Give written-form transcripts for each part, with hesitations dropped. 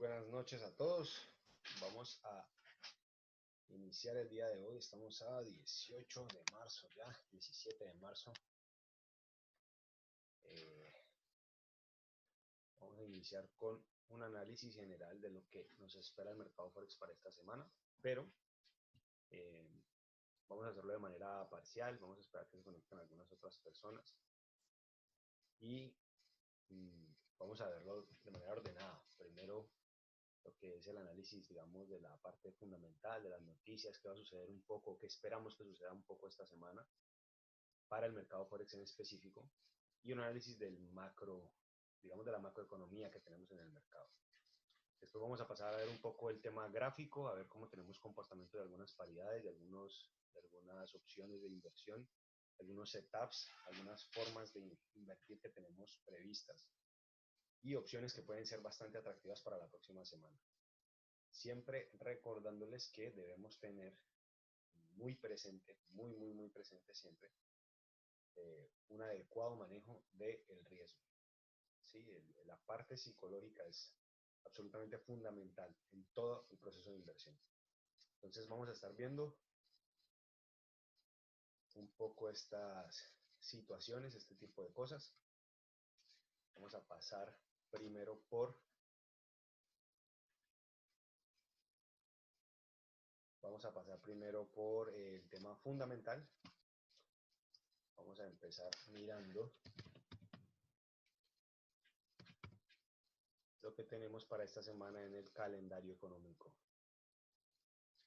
buenas noches a todos. Vamos a iniciar el día de hoy. Estamos a 18 de marzo ya, 17 de marzo. Vamos a iniciar con un análisis general de lo que nos espera el mercado Forex para esta semana, pero vamos a hacerlo de manera parcial. Vamos a esperar que se conecten algunas otras personas y vamos a verlo de manera ordenada. Primero, lo que es el análisis, digamos, de la parte fundamental, de las noticias, qué va a suceder un poco, qué esperamos que suceda un poco esta semana para el mercado Forex en específico, y un análisis del macro, digamos, de la macroeconomía que tenemos en el mercado. Después vamos a pasar a ver un poco el tema gráfico, a ver cómo tenemos comportamiento de algunas paridades, de algunas opciones de inversión, algunos setups, algunas formas de invertir que tenemos previstas y opciones que pueden ser bastante atractivas para la próxima semana. Siempre recordándoles que debemos tener muy presente, muy presente siempre, un adecuado manejo del riesgo. ¿Sí? La parte psicológica es absolutamente fundamental en todo el proceso de inversión. Entonces vamos a estar viendo un poco estas situaciones, este tipo de cosas. Vamos a pasar primero por el tema fundamental. Vamos a empezar mirando lo que tenemos para esta semana en el calendario económico.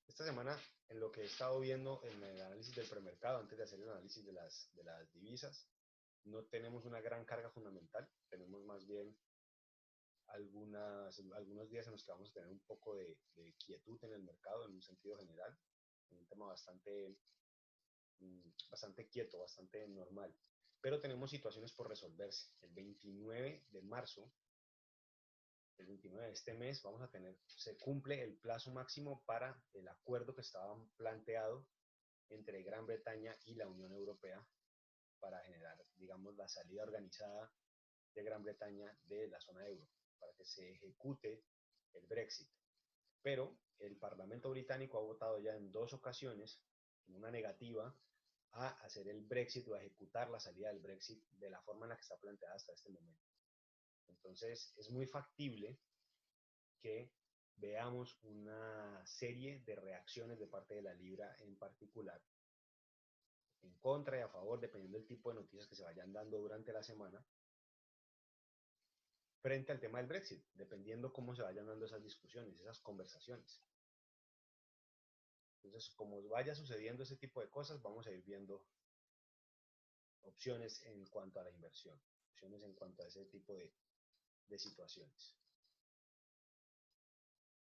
Esta semana, en lo que he estado viendo en el análisis del premercado, antes de hacer el análisis de las divisas, no tenemos una gran carga fundamental. Tenemos más bien algunos días en los que vamos a tener un poco de quietud en el mercado, en un sentido general, un tema bastante quieto, bastante normal. Pero tenemos situaciones por resolverse. El 29 de marzo, el 29 de este mes, se cumple el plazo máximo para el acuerdo que estaba planteado entre Gran Bretaña y la Unión Europea para generar, digamos, la salida organizada de Gran Bretaña de la zona euro, para que se ejecute el Brexit. Pero el Parlamento británico ha votado ya en 2 ocasiones en una negativa a hacer el Brexit o a ejecutar la salida del Brexit de la forma en la que está planteada hasta este momento. Entonces es muy factible que veamos una serie de reacciones de parte de la libra en particular, en contra y a favor, dependiendo del tipo de noticias que se vayan dando durante la semana, frente al tema del Brexit, dependiendo cómo se vayan dando esas discusiones, esas conversaciones. Entonces, como vaya sucediendo ese tipo de cosas, vamos a ir viendo opciones en cuanto a la inversión, opciones en cuanto a ese tipo de situaciones.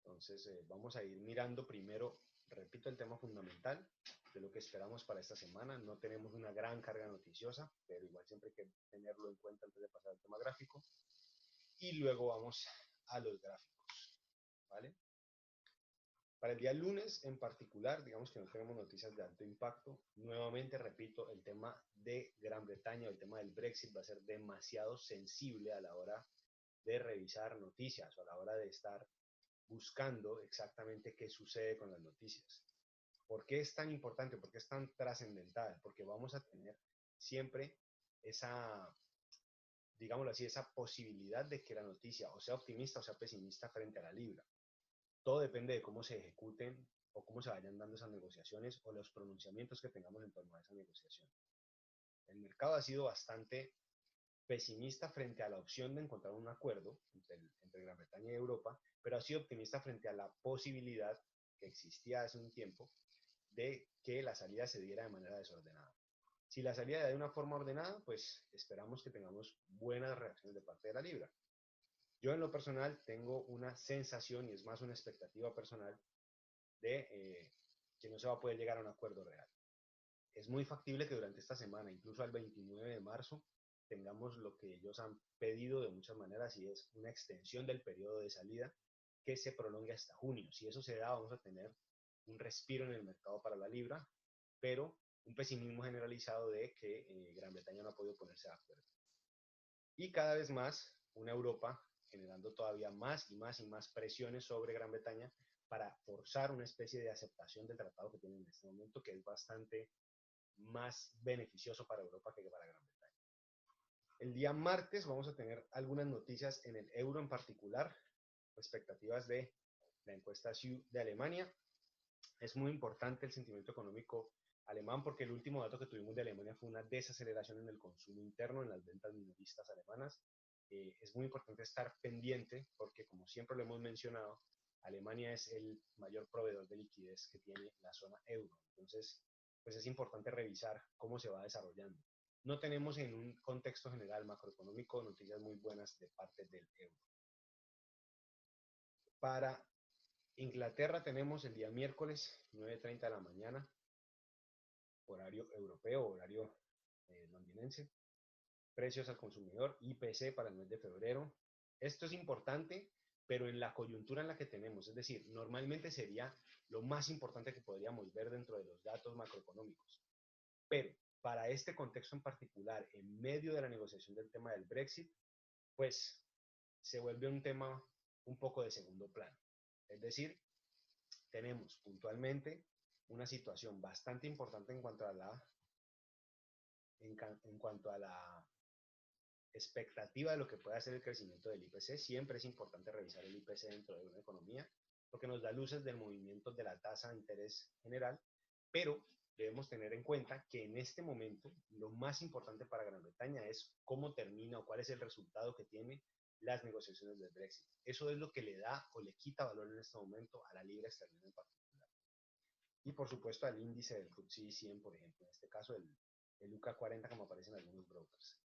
Entonces, vamos a ir mirando primero, repito, el tema fundamental de lo que esperamos para esta semana. No tenemos una gran carga noticiosa, pero igual siempre hay que tenerlo en cuenta antes de pasar al tema gráfico. Y luego vamos a los gráficos, ¿vale? Para el día lunes en particular, digamos que no tenemos noticias de alto impacto. Nuevamente, repito, el tema de Gran Bretaña, el tema del Brexit va a ser demasiado sensible a la hora de revisar noticias o a la hora de estar buscando exactamente qué sucede con las noticias. ¿Por qué es tan importante? ¿Por qué es tan trascendental? Porque vamos a tener siempre esa, digámoslo así, esa posibilidad de que la noticia o sea optimista o sea pesimista frente a la libra. Todo depende de cómo se ejecuten o cómo se vayan dando esas negociaciones o los pronunciamientos que tengamos en torno a esa negociación. El mercado ha sido bastante pesimista frente a la opción de encontrar un acuerdo entre Gran Bretaña y Europa, pero ha sido optimista frente a la posibilidad que existía hace un tiempo de que la salida se diera de manera desordenada. Si la salida da de una forma ordenada, pues esperamos que tengamos buenas reacciones de parte de la libra. Yo en lo personal tengo una sensación, y es más una expectativa personal, de que no se va a poder llegar a un acuerdo real. Es muy factible que durante esta semana, incluso al 29 de marzo, tengamos lo que ellos han pedido de muchas maneras, y es una extensión del periodo de salida que se prolongue hasta junio. Si eso se da, vamos a tener un respiro en el mercado para la libra, pero un pesimismo generalizado de que Gran Bretaña no ha podido ponerse de acuerdo. Y cada vez más una Europa generando todavía más y más y más presiones sobre Gran Bretaña para forzar una especie de aceptación del tratado que tienen en este momento, que es bastante más beneficioso para Europa que para Gran Bretaña. El día martes vamos a tener algunas noticias en el euro en particular, expectativas de la encuesta SIU de Alemania. Es muy importante el sentimiento económico alemán porque el último dato que tuvimos de Alemania fue una desaceleración en el consumo interno, en las ventas minoristas alemanas. Es muy importante estar pendiente porque, como siempre lo hemos mencionado, Alemania es el mayor proveedor de liquidez que tiene la zona euro. Entonces, pues es importante revisar cómo se va desarrollando. No tenemos en un contexto general macroeconómico noticias muy buenas de parte del euro. Para Inglaterra tenemos el día miércoles, 9:30 de la mañana, horario europeo, horario londinense. Precios al consumidor, IPC para el mes de febrero. Esto es importante, pero en la coyuntura en la que tenemos, es decir, normalmente sería lo más importante que podríamos ver dentro de los datos macroeconómicos. Pero para este contexto en particular, en medio de la negociación del tema del Brexit, pues se vuelve un tema un poco de segundo plano. Es decir, tenemos puntualmente una situación bastante importante en cuanto a la expectativa de lo que puede hacer el crecimiento del IPC. Siempre es importante revisar el IPC dentro de una economía porque nos da luces del movimiento de la tasa de interés general, pero debemos tener en cuenta que en este momento lo más importante para Gran Bretaña es cómo termina o cuál es el resultado que tiene las negociaciones del Brexit. Eso es lo que le da o le quita valor en este momento a la libra esterlina en particular. Y por supuesto al índice del FTSE 100, por ejemplo, en este caso el UK 40 como aparece en algunos brokers.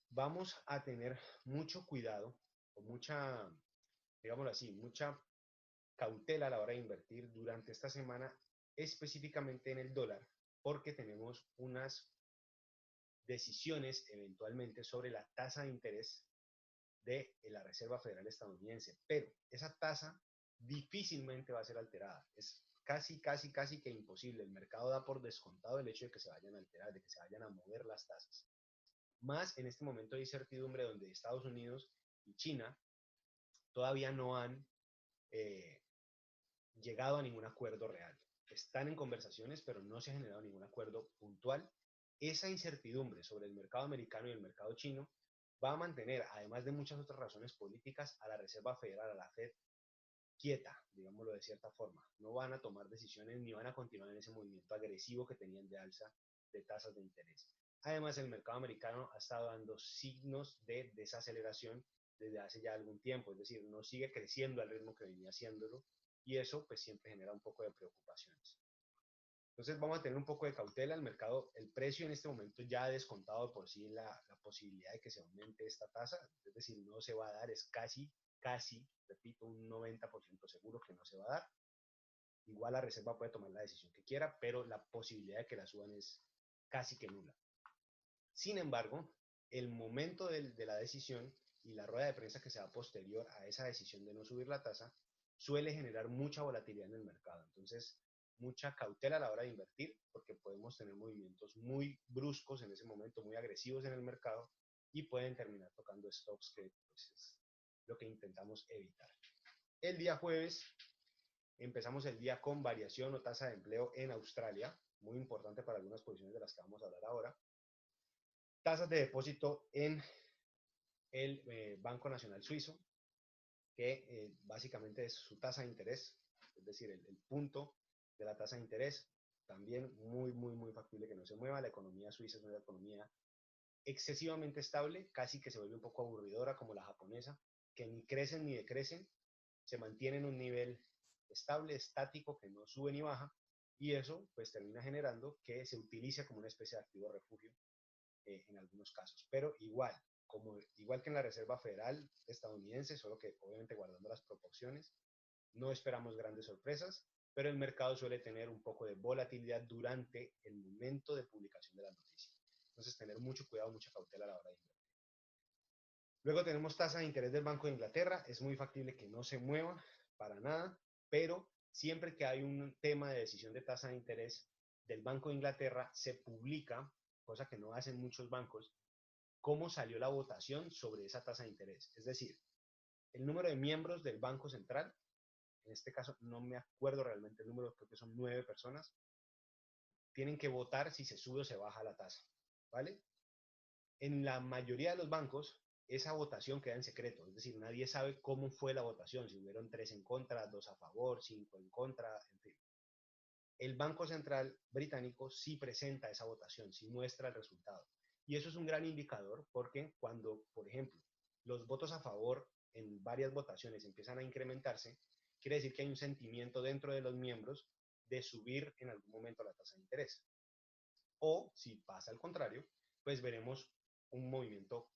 Vamos a tener mucho cuidado o mucha, digámoslo así, mucha cautela a la hora de invertir durante esta semana, específicamente en el dólar, porque tenemos unas decisiones eventualmente sobre la tasa de interés de la Reserva Federal estadounidense, pero esa tasa difícilmente va a ser alterada. Es casi que imposible. El mercado da por descontado el hecho de que se vayan a alterar, de que se vayan a mover las tasas. Más en este momento de incertidumbre donde Estados Unidos y China todavía no han eh, llegado a ningún acuerdo real. Están en conversaciones, pero no se ha generado ningún acuerdo puntual. Esa incertidumbre sobre el mercado americano y el mercado chino va a mantener, además de muchas otras razones políticas, a la Reserva Federal, a la Fed, quieta, digámoslo de cierta forma. No van a tomar decisiones ni van a continuar en ese movimiento agresivo que tenían de alza de tasas de interés. Además, el mercado americano ha estado dando signos de desaceleración desde hace ya algún tiempo, es decir, no sigue creciendo al ritmo que venía haciéndolo y eso pues siempre genera un poco de preocupaciones. Entonces vamos a tener un poco de cautela. El mercado, el precio en este momento ya ha descontado por sí la posibilidad de que se aumente esta tasa, es decir, no se va a dar, es casi, repito, un 90% seguro que no se va a dar. Igual la reserva puede tomar la decisión que quiera, pero la posibilidad de que la suban es casi que nula. Sin embargo, el momento de la decisión y la rueda de prensa que se da posterior a esa decisión de no subir la tasa suele generar mucha volatilidad en el mercado. Entonces, mucha cautela a la hora de invertir porque podemos tener movimientos muy bruscos en ese momento, muy agresivos en el mercado y pueden terminar tocando stops que pues, es lo que intentamos evitar. El día jueves empezamos el día con variación o tasa de empleo en Australia, muy importante para algunas posiciones de las que vamos a hablar ahora. Tasas de depósito en el Banco Nacional Suizo, que básicamente es su tasa de interés, es decir, el punto de la tasa de interés, también muy factible que no se mueva. La economía suiza es una economía excesivamente estable, casi que se vuelve un poco aburridora como la japonesa, que ni crecen ni decrecen, se mantiene en un nivel estable, estático, que no sube ni baja, y eso pues termina generando que se utilice como una especie de activo refugio en algunos casos. Pero igual que en la Reserva Federal estadounidense, solo que obviamente guardando las proporciones, no esperamos grandes sorpresas, pero el mercado suele tener un poco de volatilidad durante el momento de publicación de la noticia. Entonces, tener mucho cuidado, mucha cautela a la hora de invertir. Luego tenemos tasa de interés del Banco de Inglaterra. Es muy factible que no se mueva para nada, pero siempre que hay un tema de decisión de tasa de interés del Banco de Inglaterra, se publica, cosa que no hacen muchos bancos, cómo salió la votación sobre esa tasa de interés. Es decir, el número de miembros del Banco Central, en este caso no me acuerdo realmente el número, creo que son 9 personas, tienen que votar si se sube o se baja la tasa, ¿vale? En la mayoría de los bancos, esa votación queda en secreto, es decir, nadie sabe cómo fue la votación, si hubieron 3 en contra, 2 a favor, 5 en contra, en fin. El Banco Central británico sí presenta esa votación, sí muestra el resultado. Y eso es un gran indicador porque cuando, por ejemplo, los votos a favor en varias votaciones empiezan a incrementarse, quiere decir que hay un sentimiento dentro de los miembros de subir en algún momento la tasa de interés. O si pasa al contrario, pues veremos un movimiento,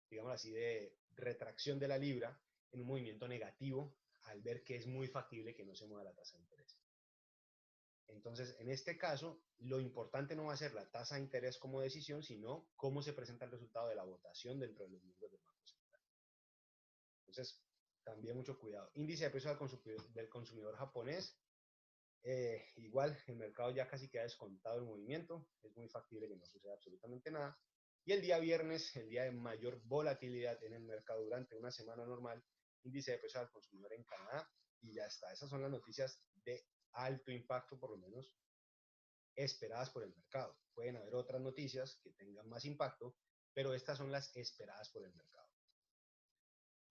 digamos así, de retracción de la libra en un movimiento negativo al ver que es muy factible que no se mueva la tasa de interés. Entonces, en este caso, lo importante no va a ser la tasa de interés como decisión, sino cómo se presenta el resultado de la votación dentro de los miembros del Banco Central. Entonces, también mucho cuidado. Índice de precios del consumidor japonés. Igual, el mercado ya casi queda descontado el movimiento. Es muy factible que no suceda absolutamente nada. Y el día viernes, el día de mayor volatilidad en el mercado durante una semana normal, índice de precios al consumidor en Canadá. Y ya está. Esas son las noticias de alto impacto, por lo menos esperadas por el mercado. Pueden haber otras noticias que tengan más impacto, pero estas son las esperadas por el mercado.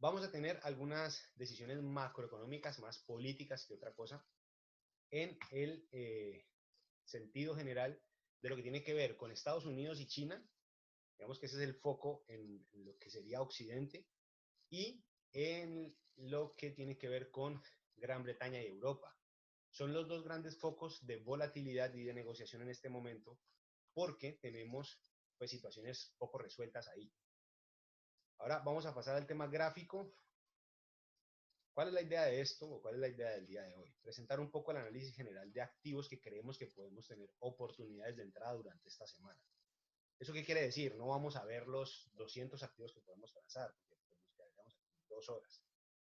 Vamos a tener algunas decisiones macroeconómicas más políticas que otra cosa en el sentido general de lo que tiene que ver con Estados Unidos y China. Digamos que ese es el foco en lo que sería Occidente, y en lo que tiene que ver con Gran Bretaña y Europa. Son los dos grandes focos de volatilidad y de negociación en este momento, porque tenemos pues situaciones poco resueltas ahí. Ahora vamos a pasar al tema gráfico. ¿Cuál es la idea de esto o cuál es la idea del día de hoy? Presentar un poco el análisis general de activos que creemos que podemos tener oportunidades de entrada durante esta semana. ¿Eso qué quiere decir? No vamos a ver los 200 activos que podemos transar, porque nos quedaríamos aquí 2 horas.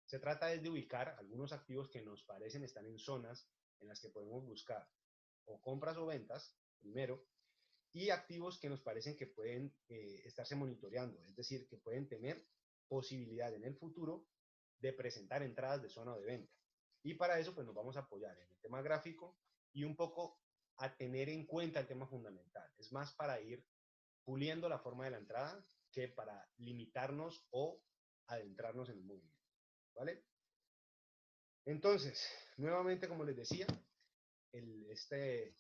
Se trata de ubicar algunos activos que nos parecen estar en zonas en las que podemos buscar o compras o ventas, primero, y activos que nos parecen que pueden estarse monitoreando, es decir, que pueden tener posibilidad en el futuro de presentar entradas de zona o de venta. Y para eso, pues nos vamos a apoyar en el tema gráfico y un poco a tener en cuenta el tema fundamental. Es más para ir puliendo la forma de la entrada que para limitarnos o adentrarnos en el movimiento, ¿vale? Entonces, nuevamente, como les decía, este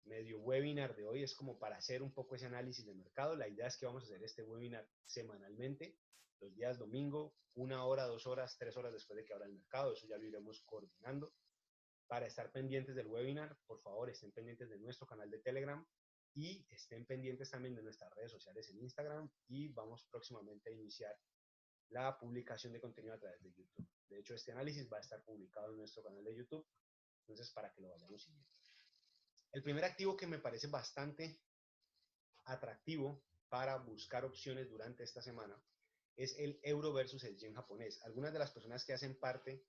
medio webinar de hoy es como para hacer un poco ese análisis de mercado. La idea es que vamos a hacer este webinar semanalmente, los días domingo, 1 hora, 2 horas, 3 horas después de que abra el mercado. Eso ya lo iremos coordinando. Para estar pendientes del webinar, por favor, estén pendientes de nuestro canal de Telegram y estén pendientes también de nuestras redes sociales en Instagram, y vamos próximamente a iniciar la publicación de contenido a través de YouTube. De hecho, este análisis va a estar publicado en nuestro canal de YouTube, entonces para que lo vayamos siguiendo. El primer activo que me parece bastante atractivo para buscar opciones durante esta semana es el euro versus el yen japonés. Algunas de las personas que hacen parte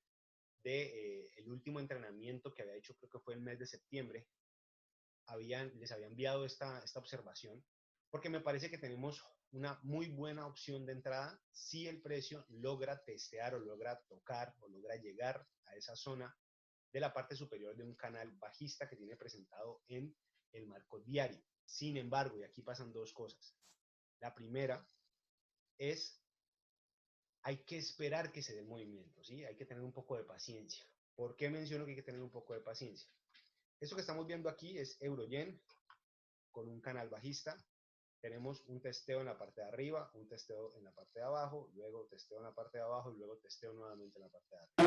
de el último entrenamiento que había hecho, creo que fue el mes de septiembre, les había enviado esta observación, porque me parece que tenemos una muy buena opción de entrada si el precio logra testear o logra tocar o logra llegar a esa zona de la parte superior de un canal bajista que tiene presentado en el marco diario. Sin embargo, y aquí pasan dos cosas. La primera es, hay que esperar que se dé el movimiento, ¿sí? Hay que tener un poco de paciencia. ¿Por qué menciono que hay que tener un poco de paciencia? Esto que estamos viendo aquí es euro-yen con un canal bajista. Tenemos un testeo en la parte de arriba, un testeo en la parte de abajo, luego testeo en la parte de abajo y luego testeo nuevamente en la parte de arriba.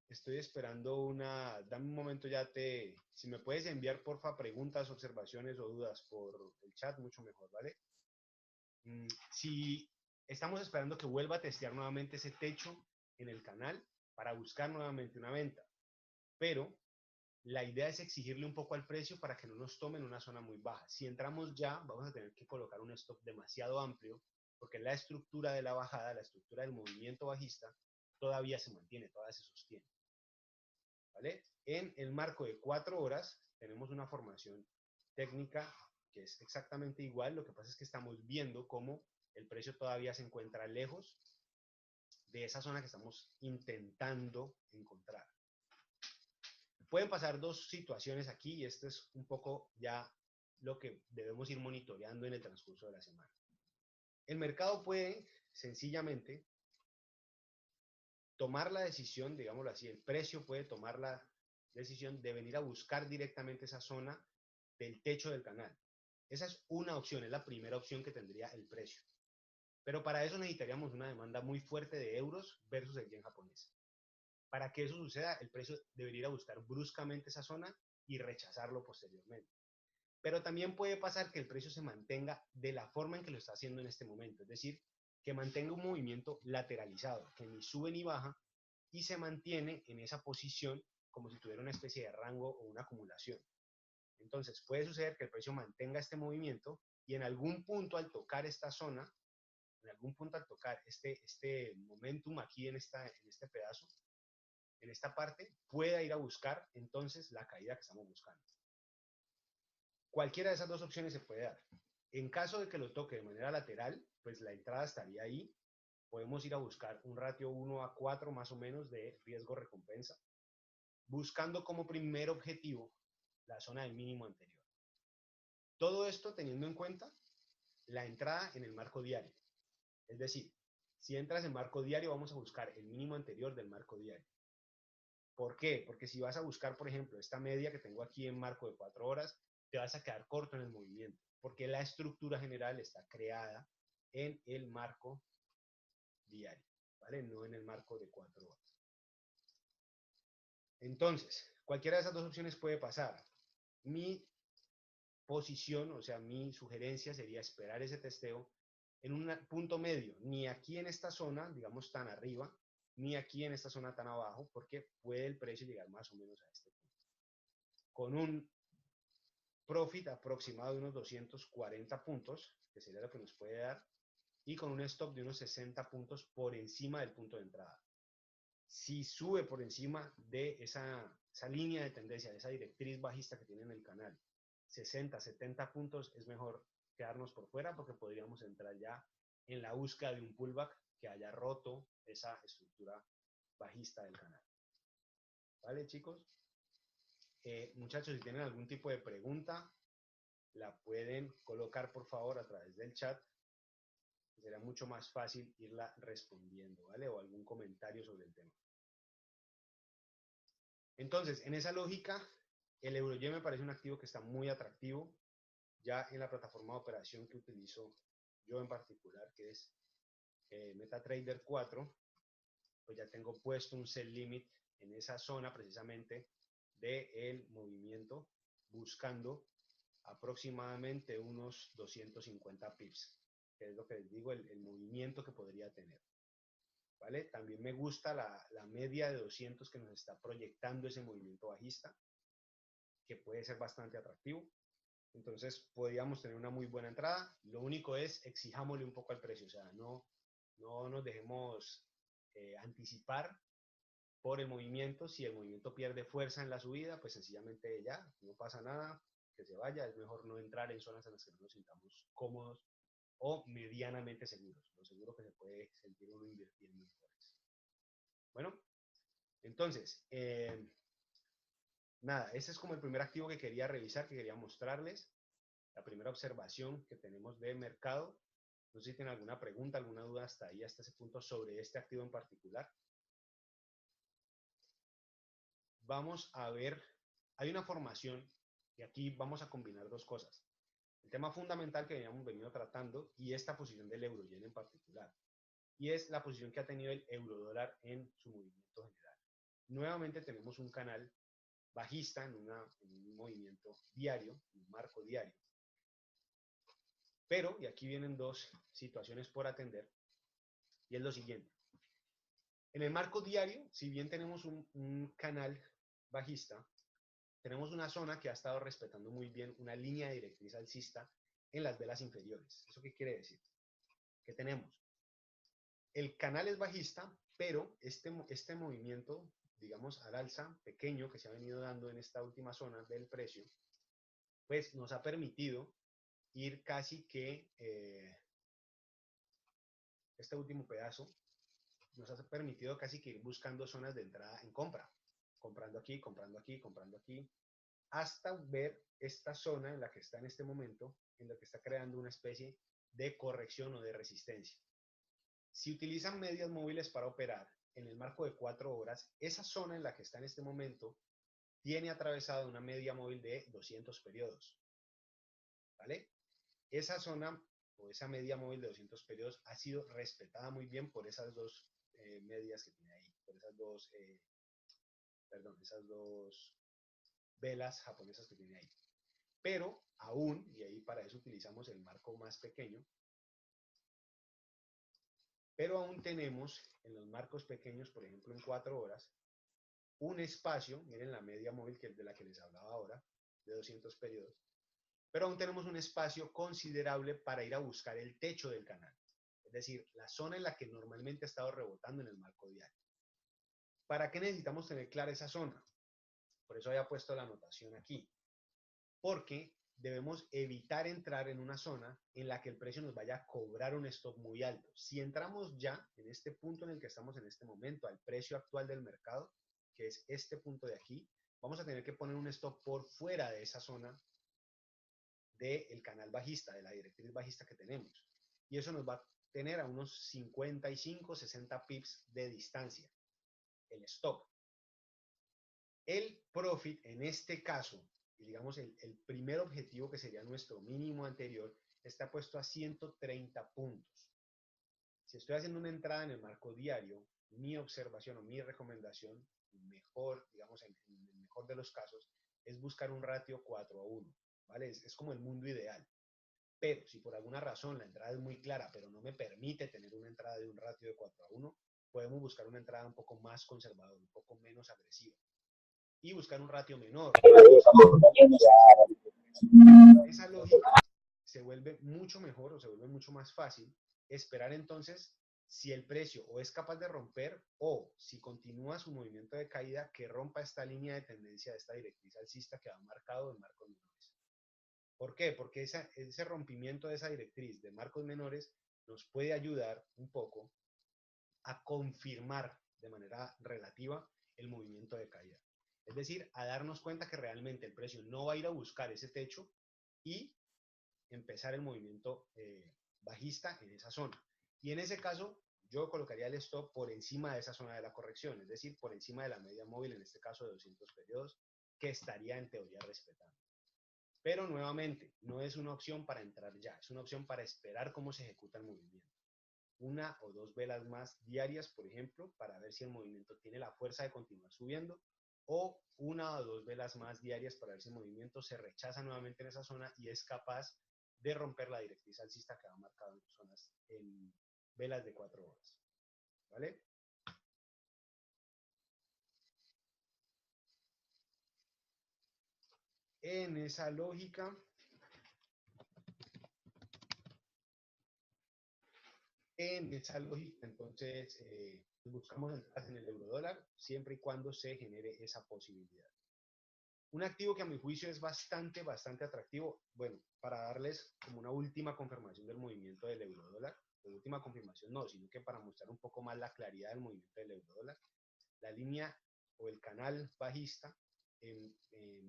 Estoy esperando una... Dame un momento, si me puedes enviar, porfa, preguntas, observaciones o dudas por el chat, mucho mejor, ¿vale? Si estamos esperando que vuelva a testear nuevamente ese techo en el canal para buscar nuevamente una venta, pero la idea es exigirle un poco al precio para que no nos tome en una zona muy baja. Si entramos ya, vamos a tener que colocar un stop demasiado amplio, porque la estructura de la bajada, la estructura del movimiento bajista, todavía se mantiene, todavía se sostiene, ¿vale? En el marco de 4 horas tenemos una formación técnica que es exactamente igual. Lo que pasa es que estamos viendo cómo el precio todavía se encuentra lejos de esa zona que estamos intentando encontrar. Pueden pasar dos situaciones aquí y esto es un poco ya lo que debemos ir monitoreando en el transcurso de la semana. El mercado puede sencillamente tomar la decisión, digámoslo así, el precio puede tomar la decisión de venir a buscar directamente esa zona del techo del canal. Esa es una opción, es la primera opción que tendría el precio. Pero para eso necesitaríamos una demanda muy fuerte de euros versus el yen japonés. Para que eso suceda, el precio debería ir a buscar bruscamente esa zona y rechazarlo posteriormente. Pero también puede pasar que el precio se mantenga de la forma en que lo está haciendo en este momento, es decir, que mantenga un movimiento lateralizado, que ni sube ni baja y se mantiene en esa posición como si tuviera una especie de rango o una acumulación. Entonces puede suceder que el precio mantenga este movimiento y en algún punto al tocar esta zona, en algún punto al tocar este momentum aquí en este pedazo, en esta parte, pueda ir a buscar entonces la caída que estamos buscando. Cualquiera de esas dos opciones se puede dar. En caso de que lo toque de manera lateral, pues la entrada estaría ahí. Podemos ir a buscar un ratio 1:4 más o menos de riesgo-recompensa, buscando como primer objetivo la zona del mínimo anterior. Todo esto teniendo en cuenta la entrada en el marco diario. Es decir, si entras en marco diario, vamos a buscar el mínimo anterior del marco diario. ¿Por qué? Porque si vas a buscar, por ejemplo, esta media que tengo aquí en marco de 4 horas, te vas a quedar corto en el movimiento, porque la estructura general está creada en el marco diario, ¿vale? No en el marco de 4 horas. Entonces, cualquiera de esas dos opciones puede pasar. Mi posición, o sea, mi sugerencia sería esperar ese testeo en un punto medio, ni aquí en esta zona, digamos tan arriba, ni aquí en esta zona tan abajo, porque puede el precio llegar más o menos a este punto. Con un profit aproximado de unos 240 puntos, que sería lo que nos puede dar, y con un stop de unos 60 puntos por encima del punto de entrada. Si sube por encima de esa línea de tendencia, de esa directriz bajista que tiene en el canal, 60, 70 puntos, es mejor quedarnos por fuera porque podríamos entrar ya en la búsqueda de un pullback que haya roto esa estructura bajista del canal. ¿Vale, chicos? Muchachos, si tienen algún tipo de pregunta, la pueden colocar por favor a través del chat. Será mucho más fácil irla respondiendo, ¿vale? O algún comentario sobre el tema. Entonces, en esa lógica, el EUR-YEN me parece un activo que está muy atractivo. Ya en la plataforma de operación que utilizo yo en particular, que es MetaTrader 4, pues ya tengo puesto un sell limit en esa zona precisamente del movimiento, buscando aproximadamente unos 250 pips, que es lo que les digo, el movimiento que podría tener. ¿Vale? También me gusta la media de 200 que nos está proyectando ese movimiento bajista, que puede ser bastante atractivo. Entonces podríamos tener una muy buena entrada. Lo único es exijámosle un poco al precio, o sea, no nos dejemos anticipar por el movimiento. Si el movimiento pierde fuerza en la subida, pues sencillamente ya, no pasa nada, que se vaya. Es mejor no entrar en zonas en las que no nos sintamos cómodos o medianamente seguros. Lo seguro que se puede sentir uno invirtiendo en forex. Bueno, entonces, nada, ese es como el primer activo que quería revisar, que quería mostrarles. La primera observación que tenemos de mercado. No sé si tienen alguna pregunta, alguna duda hasta ahí, hasta ese punto sobre este activo en particular. Vamos a ver, hay una formación y aquí vamos a combinar dos cosas. El tema fundamental que habíamos venido tratando y esta posición del euro-yen en particular. Y es la posición que ha tenido el euro-dólar en su movimiento general. Nuevamente tenemos un canal bajista en un movimiento diario, un marco diario. Pero, y aquí vienen dos situaciones por atender, y es lo siguiente. En el marco diario, si bien tenemos un canal bajista, tenemos una zona que ha estado respetando muy bien una línea directriz alcista en las velas inferiores. ¿Eso qué quiere decir? Que tenemos el canal es bajista, pero este movimiento, digamos, al alza, pequeño, que se ha venido dando en esta última zona del precio, pues nos ha permitido ir casi que, este último pedazo, nos ha permitido casi que ir buscando zonas de entrada en compra, comprando aquí, comprando aquí, comprando aquí, hasta ver esta zona en la que está en este momento, en la que está creando una especie de corrección o de resistencia. Si utilizan medias móviles para operar en el marco de 4 horas, esa zona en la que está en este momento tiene atravesada una media móvil de 200 periodos, ¿vale? Esa zona o esa media móvil de 200 periodos ha sido respetada muy bien por esas dos medias que tiene ahí, por esas dos velas japonesas que tiene ahí. Pero aún, y ahí para eso utilizamos el marco más pequeño, pero aún tenemos en los marcos pequeños, por ejemplo en 4 horas, un espacio, miren la media móvil que es de la que les hablaba ahora, de 200 periodos, pero aún tenemos un espacio considerable para ir a buscar el techo del canal, es decir, la zona en la que normalmente ha estado rebotando en el marco diario. ¿Para qué necesitamos tener clara esa zona? Por eso había puesto la anotación aquí, porque debemos evitar entrar en una zona en la que el precio nos vaya a cobrar un stop muy alto. Si entramos ya en este punto en el que estamos en este momento, al precio actual del mercado, que es este punto de aquí, vamos a tener que poner un stop por fuera de esa zona del canal bajista, de la directriz bajista que tenemos. Y eso nos va a tener a unos 55, 60 pips de distancia, el stop. El profit, en este caso, digamos el primer objetivo que sería nuestro mínimo anterior, está puesto a 130 puntos. Si estoy haciendo una entrada en el marco diario, mi observación o mi recomendación, mejor, digamos, en el mejor de los casos, es buscar un ratio 4:1, ¿vale? Es como el mundo ideal. Pero si por alguna razón la entrada es muy clara, pero no me permite tener una entrada de un ratio de 4:1, podemos buscar una entrada un poco más conservadora, un poco menos agresiva. Y buscar un ratio menor. Esa lógica se vuelve mucho mejor o se vuelve mucho más fácil esperar entonces si el precio o es capaz de romper o si continúa su movimiento de caída que rompa esta línea de tendencia de esta directriz alcista que ha marcado en marcos menores. ¿Por qué? Porque ese rompimiento de esa directriz de marcos menores nos puede ayudar un poco a confirmar de manera relativa el movimiento de caída. Es decir, a darnos cuenta que realmente el precio no va a ir a buscar ese techo y empezar el movimiento bajista en esa zona. Y en ese caso, yo colocaría el stop por encima de esa zona de la corrección, es decir, por encima de la media móvil, en este caso de 200 periodos, que estaría en teoría respetando. Pero nuevamente, no es una opción para entrar ya, es una opción para esperar cómo se ejecuta el movimiento. Una o dos velas más diarias, por ejemplo, para ver si el movimiento tiene la fuerza de continuar subiendo, o una o dos velas más diarias para ver si el movimiento se rechaza nuevamente en esa zona y es capaz de romper la directriz alcista que ha marcado en zonas en velas de 4 horas. ¿Vale? En esa lógica, entonces, buscamos entrar en el euro dólar siempre y cuando se genere esa posibilidad. Un activo que a mi juicio es bastante atractivo, bueno, para darles como una última confirmación del movimiento del euro dólar, la última confirmación no, sino que para mostrar un poco más la claridad del movimiento del euro dólar, la línea o el canal bajista en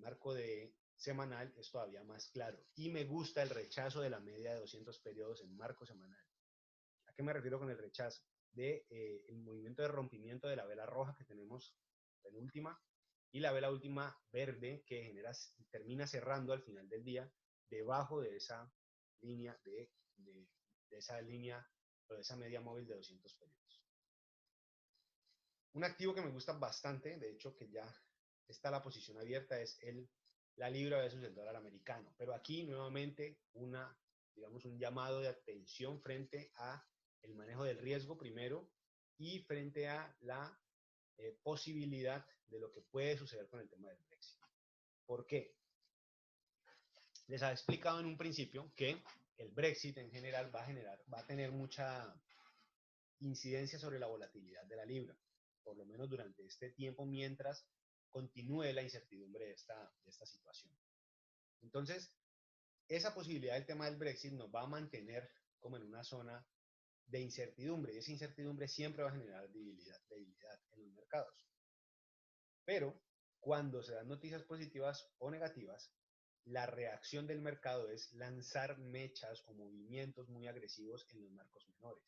marco de semanal es todavía más claro y me gusta el rechazo de la media de 200 periodos en marco semanal. ¿A qué me refiero con el rechazo? De el movimiento de rompimiento de la vela roja que tenemos penúltima y la vela última verde que termina cerrando al final del día debajo de esa línea de esa línea o de esa media móvil de 200 periodos. Un activo que me gusta bastante, de hecho que ya está la posición abierta, es la libra versus el dólar americano. Pero aquí nuevamente digamos un llamado de atención frente a el manejo del riesgo primero y frente a la posibilidad de lo que puede suceder con el tema del Brexit. ¿Por qué? Les había explicado en un principio que el Brexit en general va a tener mucha incidencia sobre la volatilidad de la libra, por lo menos durante este tiempo mientras continúe la incertidumbre de esta situación. Entonces, esa posibilidad del tema del Brexit nos va a mantener como en una zona de incertidumbre, y esa incertidumbre siempre va a generar debilidad en los mercados. Pero cuando se dan noticias positivas o negativas, la reacción del mercado es lanzar mechas o movimientos muy agresivos en los marcos menores.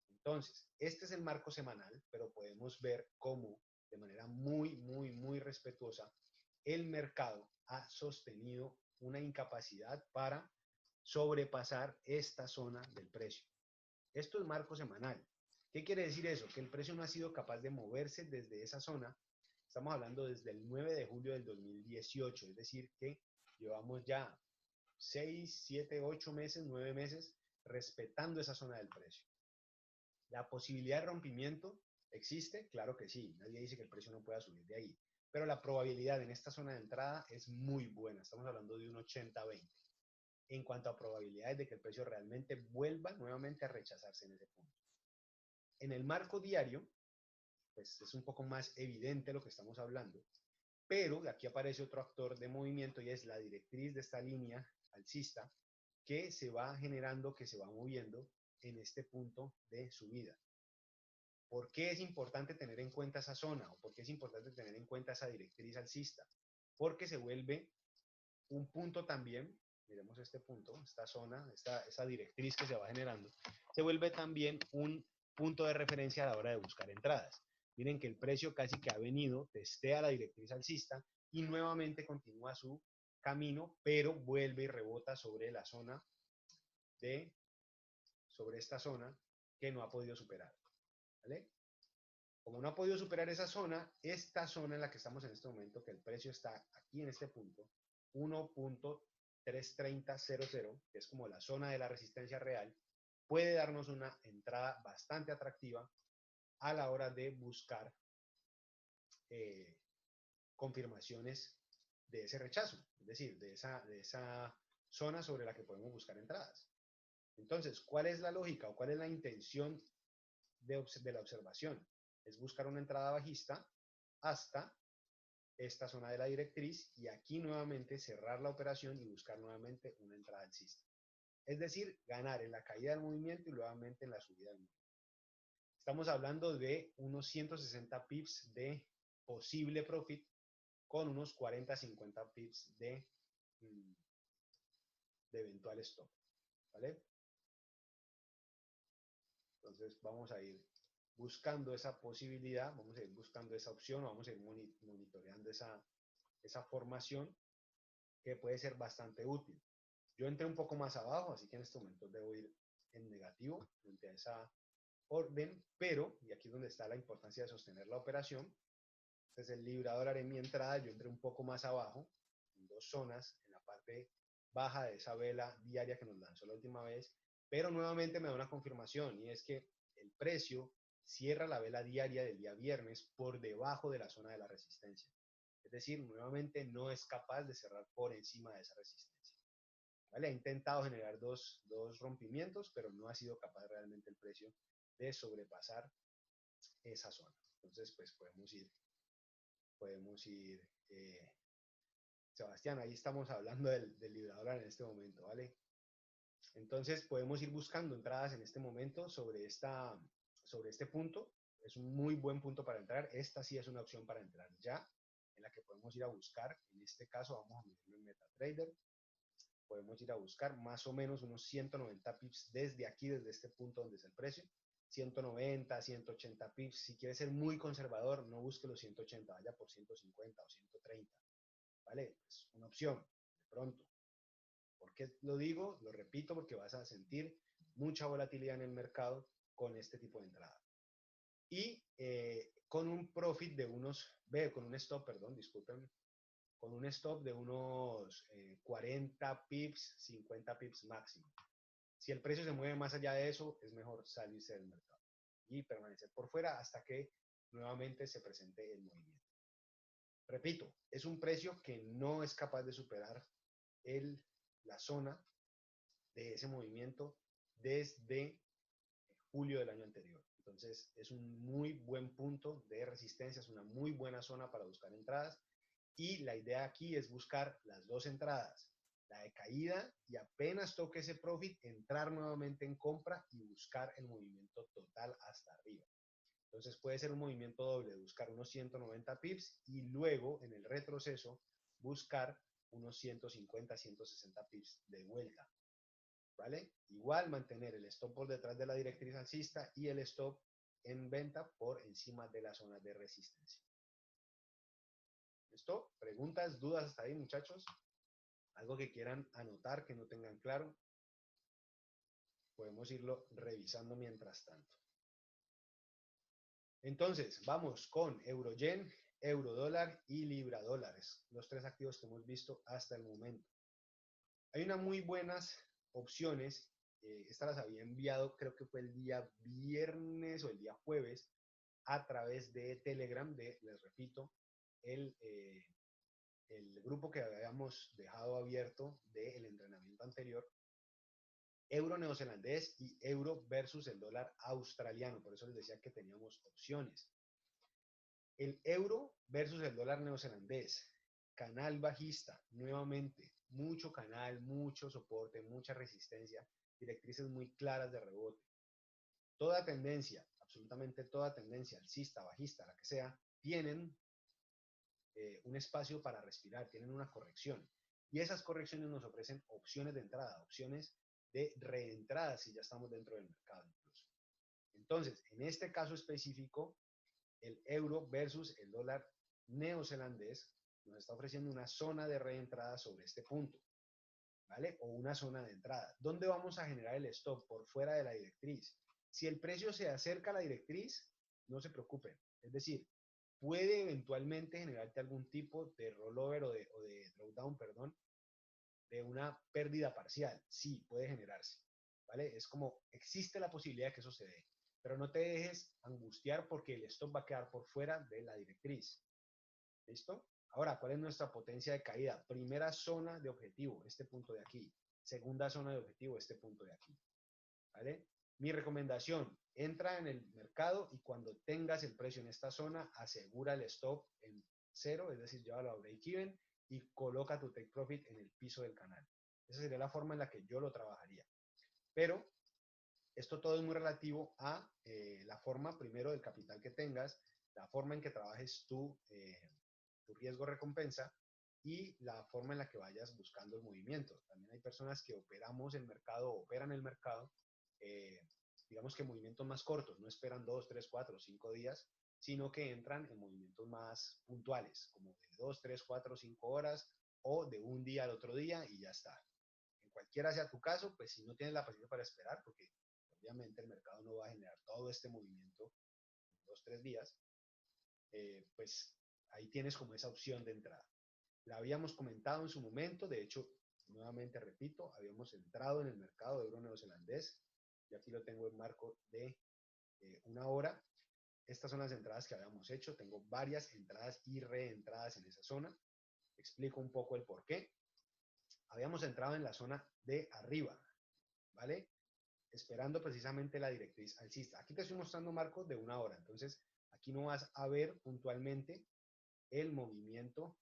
Entonces, este es el marco semanal, pero podemos ver cómo de manera muy respetuosa el mercado ha sostenido una incapacidad para sobrepasar esta zona del precio. Esto es marco semanal. ¿Qué quiere decir eso? Que el precio no ha sido capaz de moverse desde esa zona. Estamos hablando desde el 9 de julio del 2018, es decir, que llevamos ya 6, 7, 8 meses, 9 meses respetando esa zona del precio. ¿La posibilidad de rompimiento existe? Claro que sí. Nadie dice que el precio no pueda subir de ahí. Pero la probabilidad en esta zona de entrada es muy buena. Estamos hablando de un 80-20 en cuanto a probabilidades de que el precio realmente vuelva nuevamente a rechazarse en ese punto. En el marco diario, pues es un poco más evidente lo que estamos hablando, pero aquí aparece otro actor de movimiento y es la directriz de esta línea alcista que se va generando, que se va moviendo en este punto de subida. ¿Por qué es importante tener en cuenta esa zona o por qué es importante tener en cuenta esa directriz alcista? Porque se vuelve un punto también, miremos este punto, esta zona, esa directriz que se va generando, se vuelve también un punto de referencia a la hora de buscar entradas. Miren que el precio casi que ha venido, testea la directriz alcista y nuevamente continúa su camino, pero vuelve y rebota sobre la zona sobre esta zona que no ha podido superar. ¿Vale? Como no ha podido superar esa zona, esta zona en la que estamos en este momento, que el precio está aquí en este punto, 1.330.00, que es como la zona de la resistencia real, puede darnos una entrada bastante atractiva a la hora de buscar confirmaciones de ese rechazo, es decir, de esa zona sobre la que podemos buscar entradas. Entonces, ¿cuál es la lógica o cuál es la intención de la observación? Es buscar una entrada bajista hasta esta zona de la directriz y aquí nuevamente cerrar la operación y buscar nuevamente una entrada alcista. Es decir, ganar en la caída del movimiento y nuevamente en la subida del movimiento. Estamos hablando de unos 160 pips de posible profit con unos 40-50 pips de eventual stop. ¿Vale? Entonces vamos a ir buscando esa posibilidad, vamos a ir buscando esa opción, vamos a ir monitoreando esa formación que puede ser bastante útil. Yo entré un poco más abajo, así que en este momento debo ir en negativo frente a esa orden, pero, y aquí es donde está la importancia de sostener la operación, entonces el libra dólar en mi entrada, yo entré un poco más abajo, en dos zonas, en la parte baja de esa vela diaria que nos lanzó la última vez, pero nuevamente me da una confirmación y es que el precio cierra la vela diaria del día viernes por debajo de la zona de la resistencia. Es decir, nuevamente no es capaz de cerrar por encima de esa resistencia. ¿Vale? Ha intentado generar dos rompimientos, pero no ha sido capaz realmente el precio de sobrepasar esa zona. Entonces, pues podemos ir Sebastián, ahí estamos hablando del libra dólar en este momento, ¿vale? Entonces podemos ir buscando entradas en este momento sobre este punto. Es un muy buen punto para entrar. Esta sí es una opción para entrar ya, en la que podemos ir a buscar. En este caso vamos a meterlo en MetaTrader. Podemos ir a buscar más o menos unos 190 pips desde aquí, desde este punto donde es el precio. 190, 180 pips. Si quiere ser muy conservador, no busque los 180, vaya por 150 o 130. ¿Vale? Es una opción, de pronto. ¿Por qué lo digo? Lo repito porque vas a sentir mucha volatilidad en el mercado con este tipo de entrada. Y con un profit de con un stop, perdón, disculpen, con un stop de unos 40 pips, 50 pips máximo. Si el precio se mueve más allá de eso, es mejor salirse del mercado y permanecer por fuera hasta que nuevamente se presente el movimiento. Repito, es un precio que no es capaz de superar la zona de ese movimiento desde julio del año anterior. Entonces, es un muy buen punto de resistencia, es una muy buena zona para buscar entradas. Y la idea aquí es buscar las dos entradas, la de caída, y apenas toque ese profit, entrar nuevamente en compra y buscar el movimiento total hasta arriba. Entonces puede ser un movimiento doble, buscar unos 190 pips y luego en el retroceso buscar unos 150, 160 pips de vuelta. ¿Vale? Igual mantener el stop por detrás de la directriz alcista y el stop en venta por encima de la zona de resistencia. ¿Listo? ¿Preguntas, dudas hasta ahí, muchachos? ¿Algo que quieran anotar que no tengan claro? Podemos irlo revisando mientras tanto. Entonces, vamos con euro-yen, euro-dólar y libra-dólares, los tres activos que hemos visto hasta el momento. Hay unas muy buenas opciones, estas las había enviado, creo que fue el día viernes o el día jueves, a través de Telegram, les repito, el grupo que habíamos dejado abierto del entrenamiento anterior, euro neozelandés y euro versus el dólar australiano. Por eso les decía que teníamos opciones. El euro versus el dólar neozelandés, canal bajista, nuevamente, mucho canal, mucho soporte, mucha resistencia, directrices muy claras de rebote. Toda tendencia, absolutamente toda tendencia, alcista, bajista, la que sea, tienen un espacio para respirar, tienen una corrección. Y esas correcciones nos ofrecen opciones de entrada, opciones de reentrada si ya estamos dentro del mercado incluso. Entonces, en este caso específico, el euro versus el dólar neozelandés nos está ofreciendo una zona de reentrada sobre este punto, ¿vale? O una zona de entrada. ¿Dónde vamos a generar el stop? Por fuera de la directriz. Si el precio se acerca a la directriz, no se preocupen. Es decir, puede eventualmente generarte algún tipo de rollover o de drawdown, perdón, de una pérdida parcial. Sí, puede generarse, ¿vale? Es como, existe la posibilidad de que eso se dé, pero no te dejes angustiar porque el stop va a quedar por fuera de la directriz. ¿Listo? Ahora, ¿cuál es nuestra potencia de caída? Primera zona de objetivo, este punto de aquí. Segunda zona de objetivo, este punto de aquí. ¿Vale? Mi recomendación, entra en el mercado y cuando tengas el precio en esta zona, asegura el stop en cero, es decir, llévalo a break-even y coloca tu take profit en el piso del canal. Esa sería la forma en la que yo lo trabajaría. Pero esto todo es muy relativo a la forma, primero, del capital que tengas, la forma en que trabajes tu riesgo-recompensa y la forma en la que vayas buscando el movimiento. También hay personas que operan el mercado, digamos que en movimientos más cortos, no esperan 2, 3, 4, 5 días, sino que entran en movimientos más puntuales, como de 2, 3, 4, 5 horas o de un día al otro día y ya está. En cualquiera sea tu caso, pues si no tienes la paciencia para esperar, porque obviamente el mercado no va a generar todo este movimiento en 2, 3 días, pues ahí tienes como esa opción de entrada. La habíamos comentado en su momento, de hecho, nuevamente repito, habíamos entrado en el mercado de euro neozelandés, y aquí lo tengo en marco de una hora. Estas son las entradas que habíamos hecho, tengo varias entradas y reentradas en esa zona. Explico un poco el por qué. Habíamos entrado en la zona de arriba, ¿vale? Esperando precisamente la directriz alcista. Aquí te estoy mostrando marcos de una hora, entonces aquí no vas a ver puntualmente el movimiento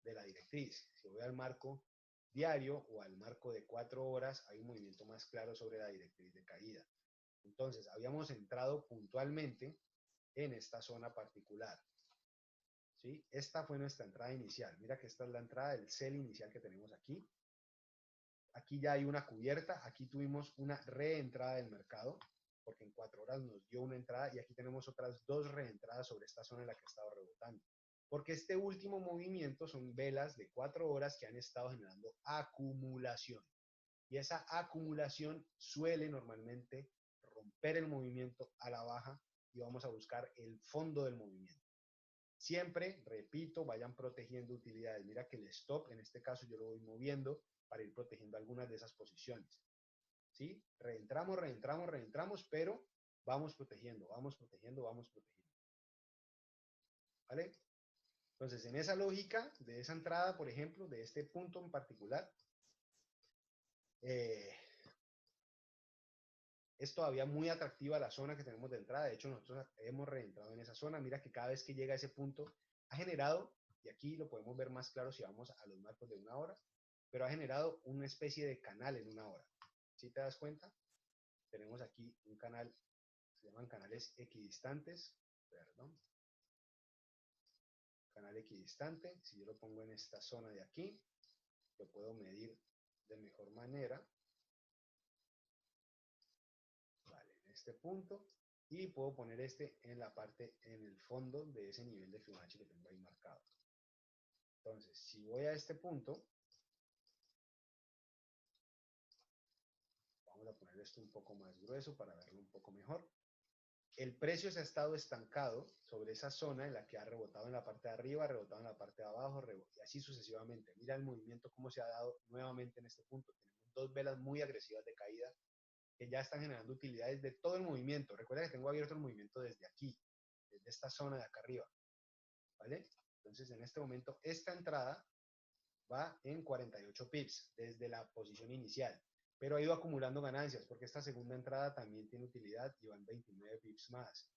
de la directriz. Si voy al marco diario o al marco de 4 horas, hay un movimiento más claro sobre la directriz de caída. Entonces, habíamos entrado puntualmente en esta zona particular. ¿Sí? Esta fue nuestra entrada inicial. Mira que esta es la entrada del sell inicial que tenemos aquí. Aquí ya hay una cubierta. Aquí tuvimos una reentrada del mercado, porque en 4 horas nos dio una entrada y aquí tenemos otras 2 reentradas sobre esta zona en la que ha estado rebotando. Porque este último movimiento son velas de 4 horas que han estado generando acumulación. Y esa acumulación suele normalmente romper el movimiento a la baja y vamos a buscar el fondo del movimiento. Siempre, repito, vayan protegiendo utilidades. Mira que el stop, en este caso yo lo voy moviendo para ir protegiendo algunas de esas posiciones. ¿Sí? Reentramos, reentramos, reentramos, pero vamos protegiendo, vamos protegiendo, vamos protegiendo. ¿Vale? Entonces, en esa lógica de esa entrada, por ejemplo, de este punto en particular, es todavía muy atractiva la zona que tenemos de entrada. De hecho, nosotros hemos reentrado en esa zona. Mira que cada vez que llega a ese punto, ha generado y aquí lo podemos ver más claro si vamos a los marcos de una hora, pero ha generado una especie de canal en una hora. ¿Sí te das cuenta? Tenemos aquí un canal, se llaman canales equidistantes, perdón, canal equidistante. Si yo lo pongo en esta zona de aquí, lo puedo medir de mejor manera. Vale, en este punto, y puedo poner este en la parte, en el fondo de ese nivel de Fibonacci que tengo ahí marcado. Entonces, si voy a este punto, vamos a poner esto un poco más grueso para verlo un poco mejor. El precio se ha estado estancado sobre esa zona en la que ha rebotado en la parte de arriba, rebotado en la parte de abajo, y así sucesivamente. Mira el movimiento cómo se ha dado nuevamente en este punto. Tenemos dos velas muy agresivas de caída que ya están generando utilidades de todo el movimiento. Recuerda que tengo abierto el movimiento desde aquí, desde esta zona de acá arriba, ¿vale? Entonces, en este momento, esta entrada va en 48 pips desde la posición inicial, pero ha ido acumulando ganancias porque esta segunda entrada también tiene utilidad y va en 29 pips más.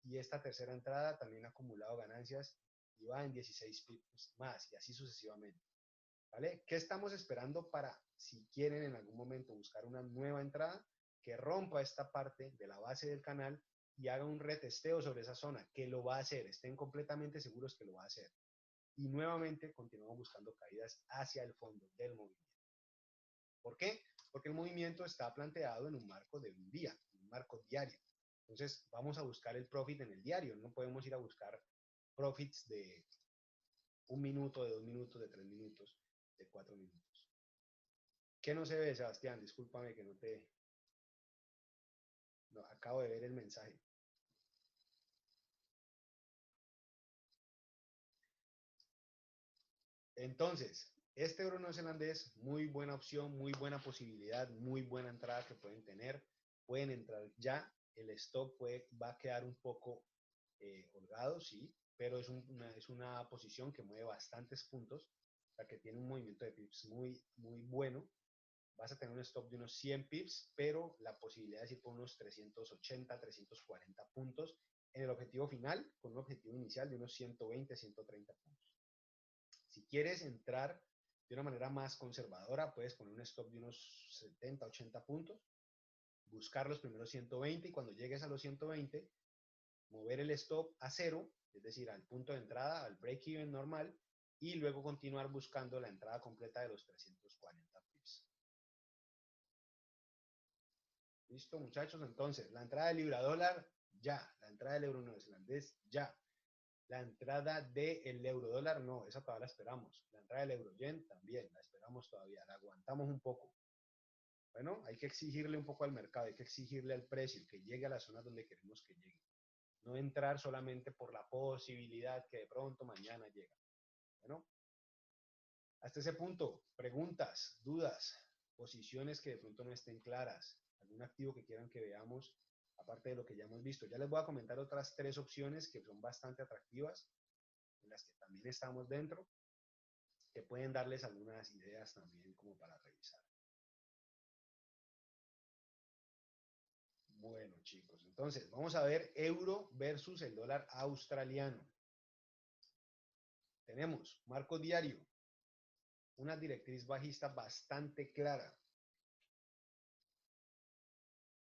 Y esta tercera entrada también ha acumulado ganancias y va en 16 pips más, y así sucesivamente. ¿Vale? ¿Qué estamos esperando para, si quieren en algún momento buscar una nueva entrada, que rompa esta parte de la base del canal y haga un retesteo sobre esa zona, que lo va a hacer, estén completamente seguros que lo va a hacer? Y nuevamente continuamos buscando caídas hacia el fondo del movimiento. ¿Por qué? Porque el movimiento está planteado en un marco de un día, un marco diario. Entonces vamos a buscar el profit en el diario, no podemos ir a buscar profits de 1 minuto, de 2 minutos, de 3 minutos, de 4 minutos. ¿Qué no se ve, Sebastián? Discúlpame que no te... No, acabo de ver el mensaje. Entonces, este euro neozelandés, muy buena opción, muy buena posibilidad, muy buena entrada que pueden tener. Pueden entrar ya. El stop va a quedar un poco holgado, sí, pero es una posición que mueve bastantes puntos, o sea que tiene un movimiento de pips muy, muy bueno. Vas a tener un stop de unos 100 pips, pero la posibilidad de ir por unos 380, 340 puntos en el objetivo final, con un objetivo inicial de unos 120, 130 puntos. Si quieres entrar de una manera más conservadora, puedes poner un stop de unos 70, 80 puntos, buscar los primeros 120 y cuando llegues a los 120, mover el stop a cero, es decir, al punto de entrada, al break-even normal, y luego continuar buscando la entrada completa de los 340 pips. ¿Listo, muchachos? Entonces, la entrada del libra dólar, ya. La entrada del euro neozelandés, ya. La entrada del euro dólar, no, esa todavía la esperamos. La entrada del euro yen, también, la esperamos todavía, la aguantamos un poco. Bueno, hay que exigirle un poco al mercado, hay que exigirle al precio, que llegue a las zonas donde queremos que llegue. No entrar solamente por la posibilidad que de pronto mañana llega. Bueno, hasta ese punto, preguntas, dudas, posiciones que de pronto no estén claras, algún activo que quieran que veamos, aparte de lo que ya hemos visto. Ya les voy a comentar otras 3 opciones que son bastante atractivas, en las que también estamos dentro, que pueden darles algunas ideas también como para revisar. Bueno, chicos, entonces vamos a ver euro versus el dólar australiano. Tenemos marco diario, una directriz bajista bastante clara.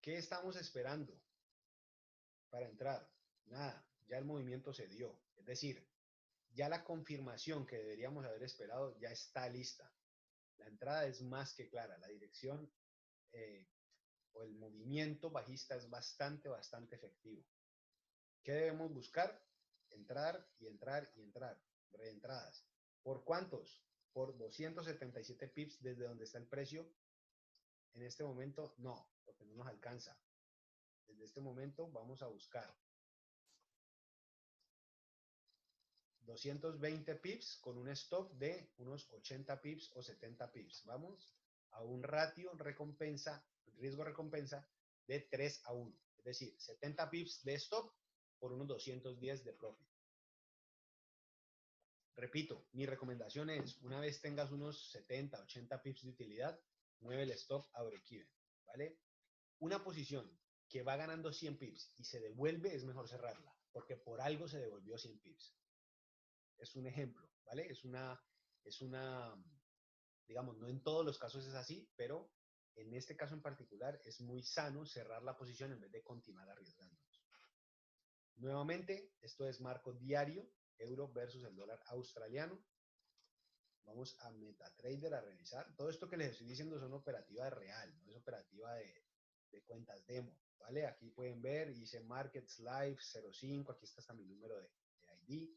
¿Qué estamos esperando para entrar? Nada, ya el movimiento se dio. Es decir, ya la confirmación que deberíamos haber esperado ya está lista. La entrada es más que clara. La dirección o el movimiento bajista es bastante, bastante efectivo. ¿Qué debemos buscar? Entrar y entrar y entrar. Reentradas. ¿Por cuántos? Por 277 pips desde donde está el precio. En este momento no, porque no nos alcanza. Desde este momento vamos a buscar 220 pips con un stop de unos 80 pips o 70 pips. Vamos a un ratio recompensa, riesgo-recompensa de 3 a 1. Es decir, 70 pips de stop por unos 210 de profit. Repito, mi recomendación es, una vez tengas unos 70, 80 pips de utilidad, mueve el stop a break-even, ¿vale? Una posición que va ganando 100 pips y se devuelve, es mejor cerrarla, porque por algo se devolvió 100 pips. Es un ejemplo. ¿vale? Digamos, no en todos los casos es así, pero en este caso en particular es muy sano cerrar la posición en vez de continuar arriesgándonos. Nuevamente, esto es marco diario, euro versus el dólar australiano. Vamos a MetaTrader a revisar. Todo esto que les estoy diciendo son operativas real, no es operativa de cuentas demo, ¿vale? Aquí pueden ver, hice Markets Live 05, aquí está hasta mi número de ID,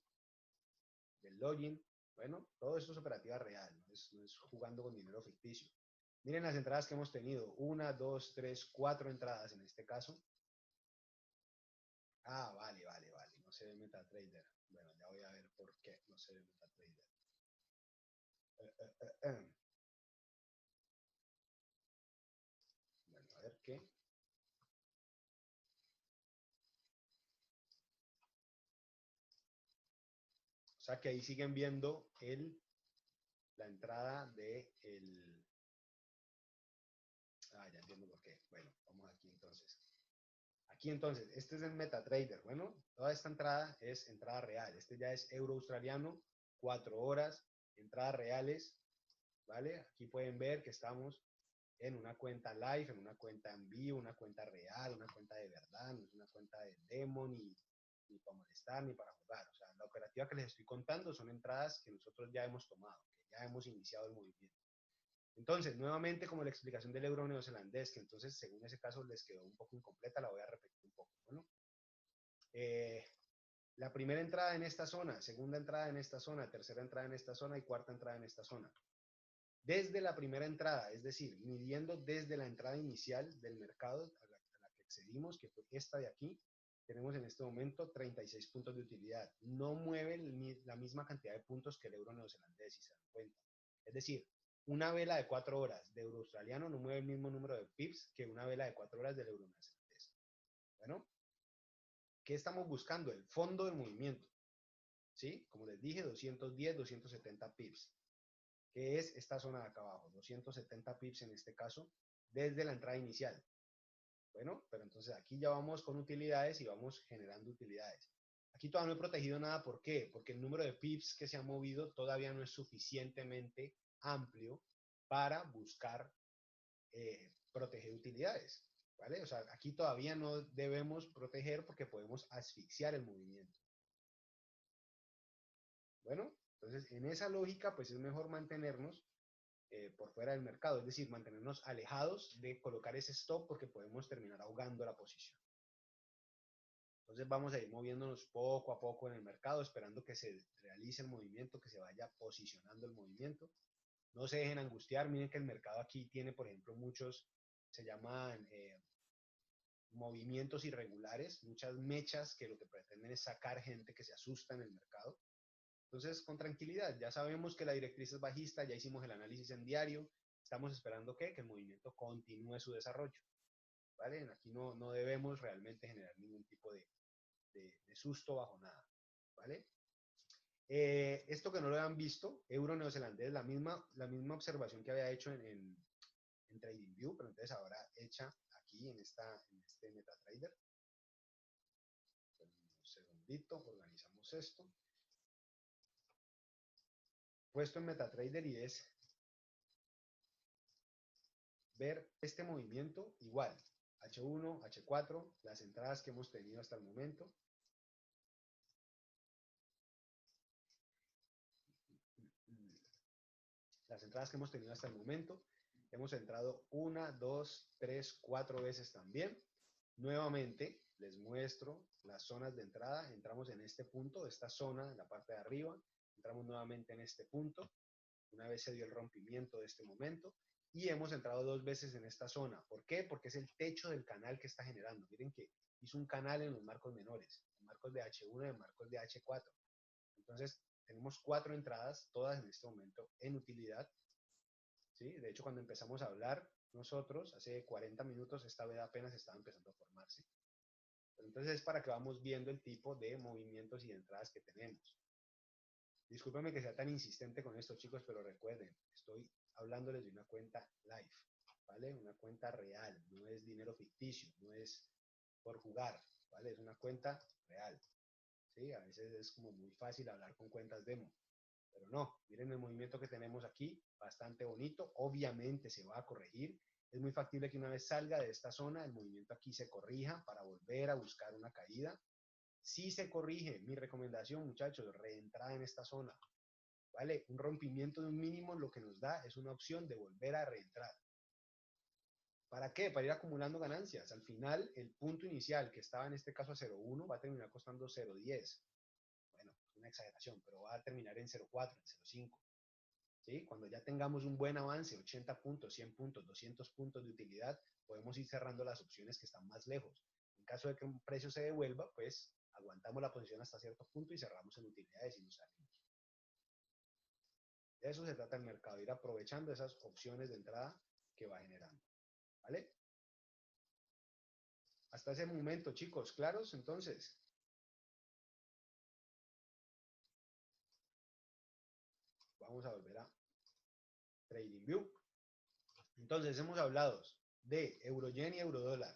del login. Bueno, todo esto es operativa real, no es jugando con dinero ficticio. Miren las entradas que hemos tenido, 1, 2, 3, 4 entradas en este caso. Ah, vale, no se ve MetaTrader. Bueno, ya voy a ver por qué no se ve MetaTrader. Bueno, a ver qué. O sea que ahí siguen viendo la entrada de el... Ah, ya entiendo por qué. Bueno, vamos aquí entonces. Aquí entonces, este es el MetaTrader. Bueno, toda esta entrada es entrada real. Este ya es euro australiano, 4 horas, entradas reales, ¿vale? Aquí pueden ver que estamos en una cuenta live, en una cuenta en vivo, una cuenta real, una cuenta de verdad, no es una cuenta de demo, ni para molestar, ni para jugar. O sea, la operativa que les estoy contando son entradas que nosotros ya hemos tomado, que ya hemos iniciado el movimiento. Entonces, nuevamente, como la explicación del euro neozelandés, que entonces, según ese caso, les quedó un poco incompleta, la voy a repetir un poco. Bueno, la primera entrada en esta zona, segunda entrada en esta zona, tercera entrada en esta zona y cuarta entrada en esta zona. Desde la primera entrada, es decir, midiendo desde la entrada inicial del mercado a la que excedimos, que fue esta de aquí, tenemos en este momento 36 puntos de utilidad. No mueve la misma cantidad de puntos que el euro neozelandés, si se dan cuenta. Es decir, una vela de 4 horas de euro australiano no mueve el mismo número de pips que una vela de 4 horas del euro neozelandés. Bueno, ¿qué estamos buscando? El fondo del movimiento. ¿Sí? Como les dije, 210, 270 pips, que es esta zona de acá abajo, 270 pips en este caso, desde la entrada inicial. Bueno, pero entonces aquí ya vamos con utilidades y vamos generando utilidades. Aquí todavía no he protegido nada, ¿por qué? Porque el número de pips que se ha movido todavía no es suficientemente amplio para buscar proteger utilidades, ¿vale? O sea, aquí todavía no debemos proteger porque podemos asfixiar el movimiento. Bueno, entonces en esa lógica, pues es mejor mantenernos por fuera del mercado, es decir, mantenernos alejados de colocar ese stop porque podemos terminar ahogando la posición. Entonces vamos a ir moviéndonos poco a poco en el mercado, esperando que se realice el movimiento, que se vaya posicionando el movimiento. No se dejen angustiar, miren que el mercado aquí tiene, por ejemplo, muchos, se llaman movimientos irregulares, muchas mechas que lo que pretenden es sacar gente que se asusta en el mercado. Entonces, con tranquilidad, ya sabemos que la directriz es bajista, ya hicimos el análisis en diario, estamos esperando que el movimiento continúe su desarrollo. ¿Vale? Aquí no debemos realmente generar ningún tipo de susto bajo nada. ¿Vale? Esto que no lo habían visto, euro neozelandés, la misma observación que había hecho en TradingView, pero entonces ahora hecha aquí en este MetaTrader. Un segundito, organizamos esto. Puesto en MetaTrader y es ver este movimiento igual, H1, H4, las entradas que hemos tenido hasta el momento. Las entradas que hemos tenido hasta el momento. Hemos entrado 1, 2, 3, 4 veces también. Nuevamente les muestro las zonas de entrada. Entramos en este punto, esta zona, en la parte de arriba. Entramos nuevamente en este punto. Una vez se dio el rompimiento de este momento. Y hemos entrado 2 veces en esta zona. ¿Por qué? Porque es el techo del canal que está generando. Miren que hizo un canal en los marcos menores, en marcos de H1 y en marcos de H4. Entonces, tenemos 4 entradas, todas en este momento en utilidad. ¿Sí? De hecho, cuando empezamos a hablar nosotros, hace 40 minutos, esta veda apenas estaba empezando a formarse. Pero entonces es para que vamos viendo el tipo de movimientos y de entradas que tenemos. Discúlpenme que sea tan insistente con esto, chicos, pero recuerden, estoy hablándoles de una cuenta live, ¿vale? Una cuenta real, no es dinero ficticio, no es por jugar, ¿vale? Es una cuenta real, ¿sí? A veces es como muy fácil hablar con cuentas demo, pero no, miren el movimiento que tenemos aquí, bastante bonito, obviamente se va a corregir, es muy factible que una vez salga de esta zona, el movimiento aquí se corrija para volver a buscar una caída. Si se corrige, mi recomendación, muchachos, reentrada en esta zona, ¿vale? Un rompimiento de un mínimo lo que nos da es una opción de volver a reentrar. ¿Para qué? Para ir acumulando ganancias. Al final, el punto inicial, que estaba en este caso a 0,1, va a terminar costando 0,10. Bueno, es una exageración, pero va a terminar en 0,4, en 0,5. ¿Sí? Cuando ya tengamos un buen avance, 80 puntos, 100 puntos, 200 puntos de utilidad, podemos ir cerrando las opciones que están más lejos. En caso de que un precio se devuelva, pues aguantamos la posición hasta cierto punto y cerramos en utilidades y nos salimos. De eso se trata el mercado, ir aprovechando esas opciones de entrada que va generando. ¿Vale? Hasta ese momento, chicos, ¿claros? Entonces, vamos a volver a TradingView. Entonces, hemos hablado de euro-yen y euro-dólar.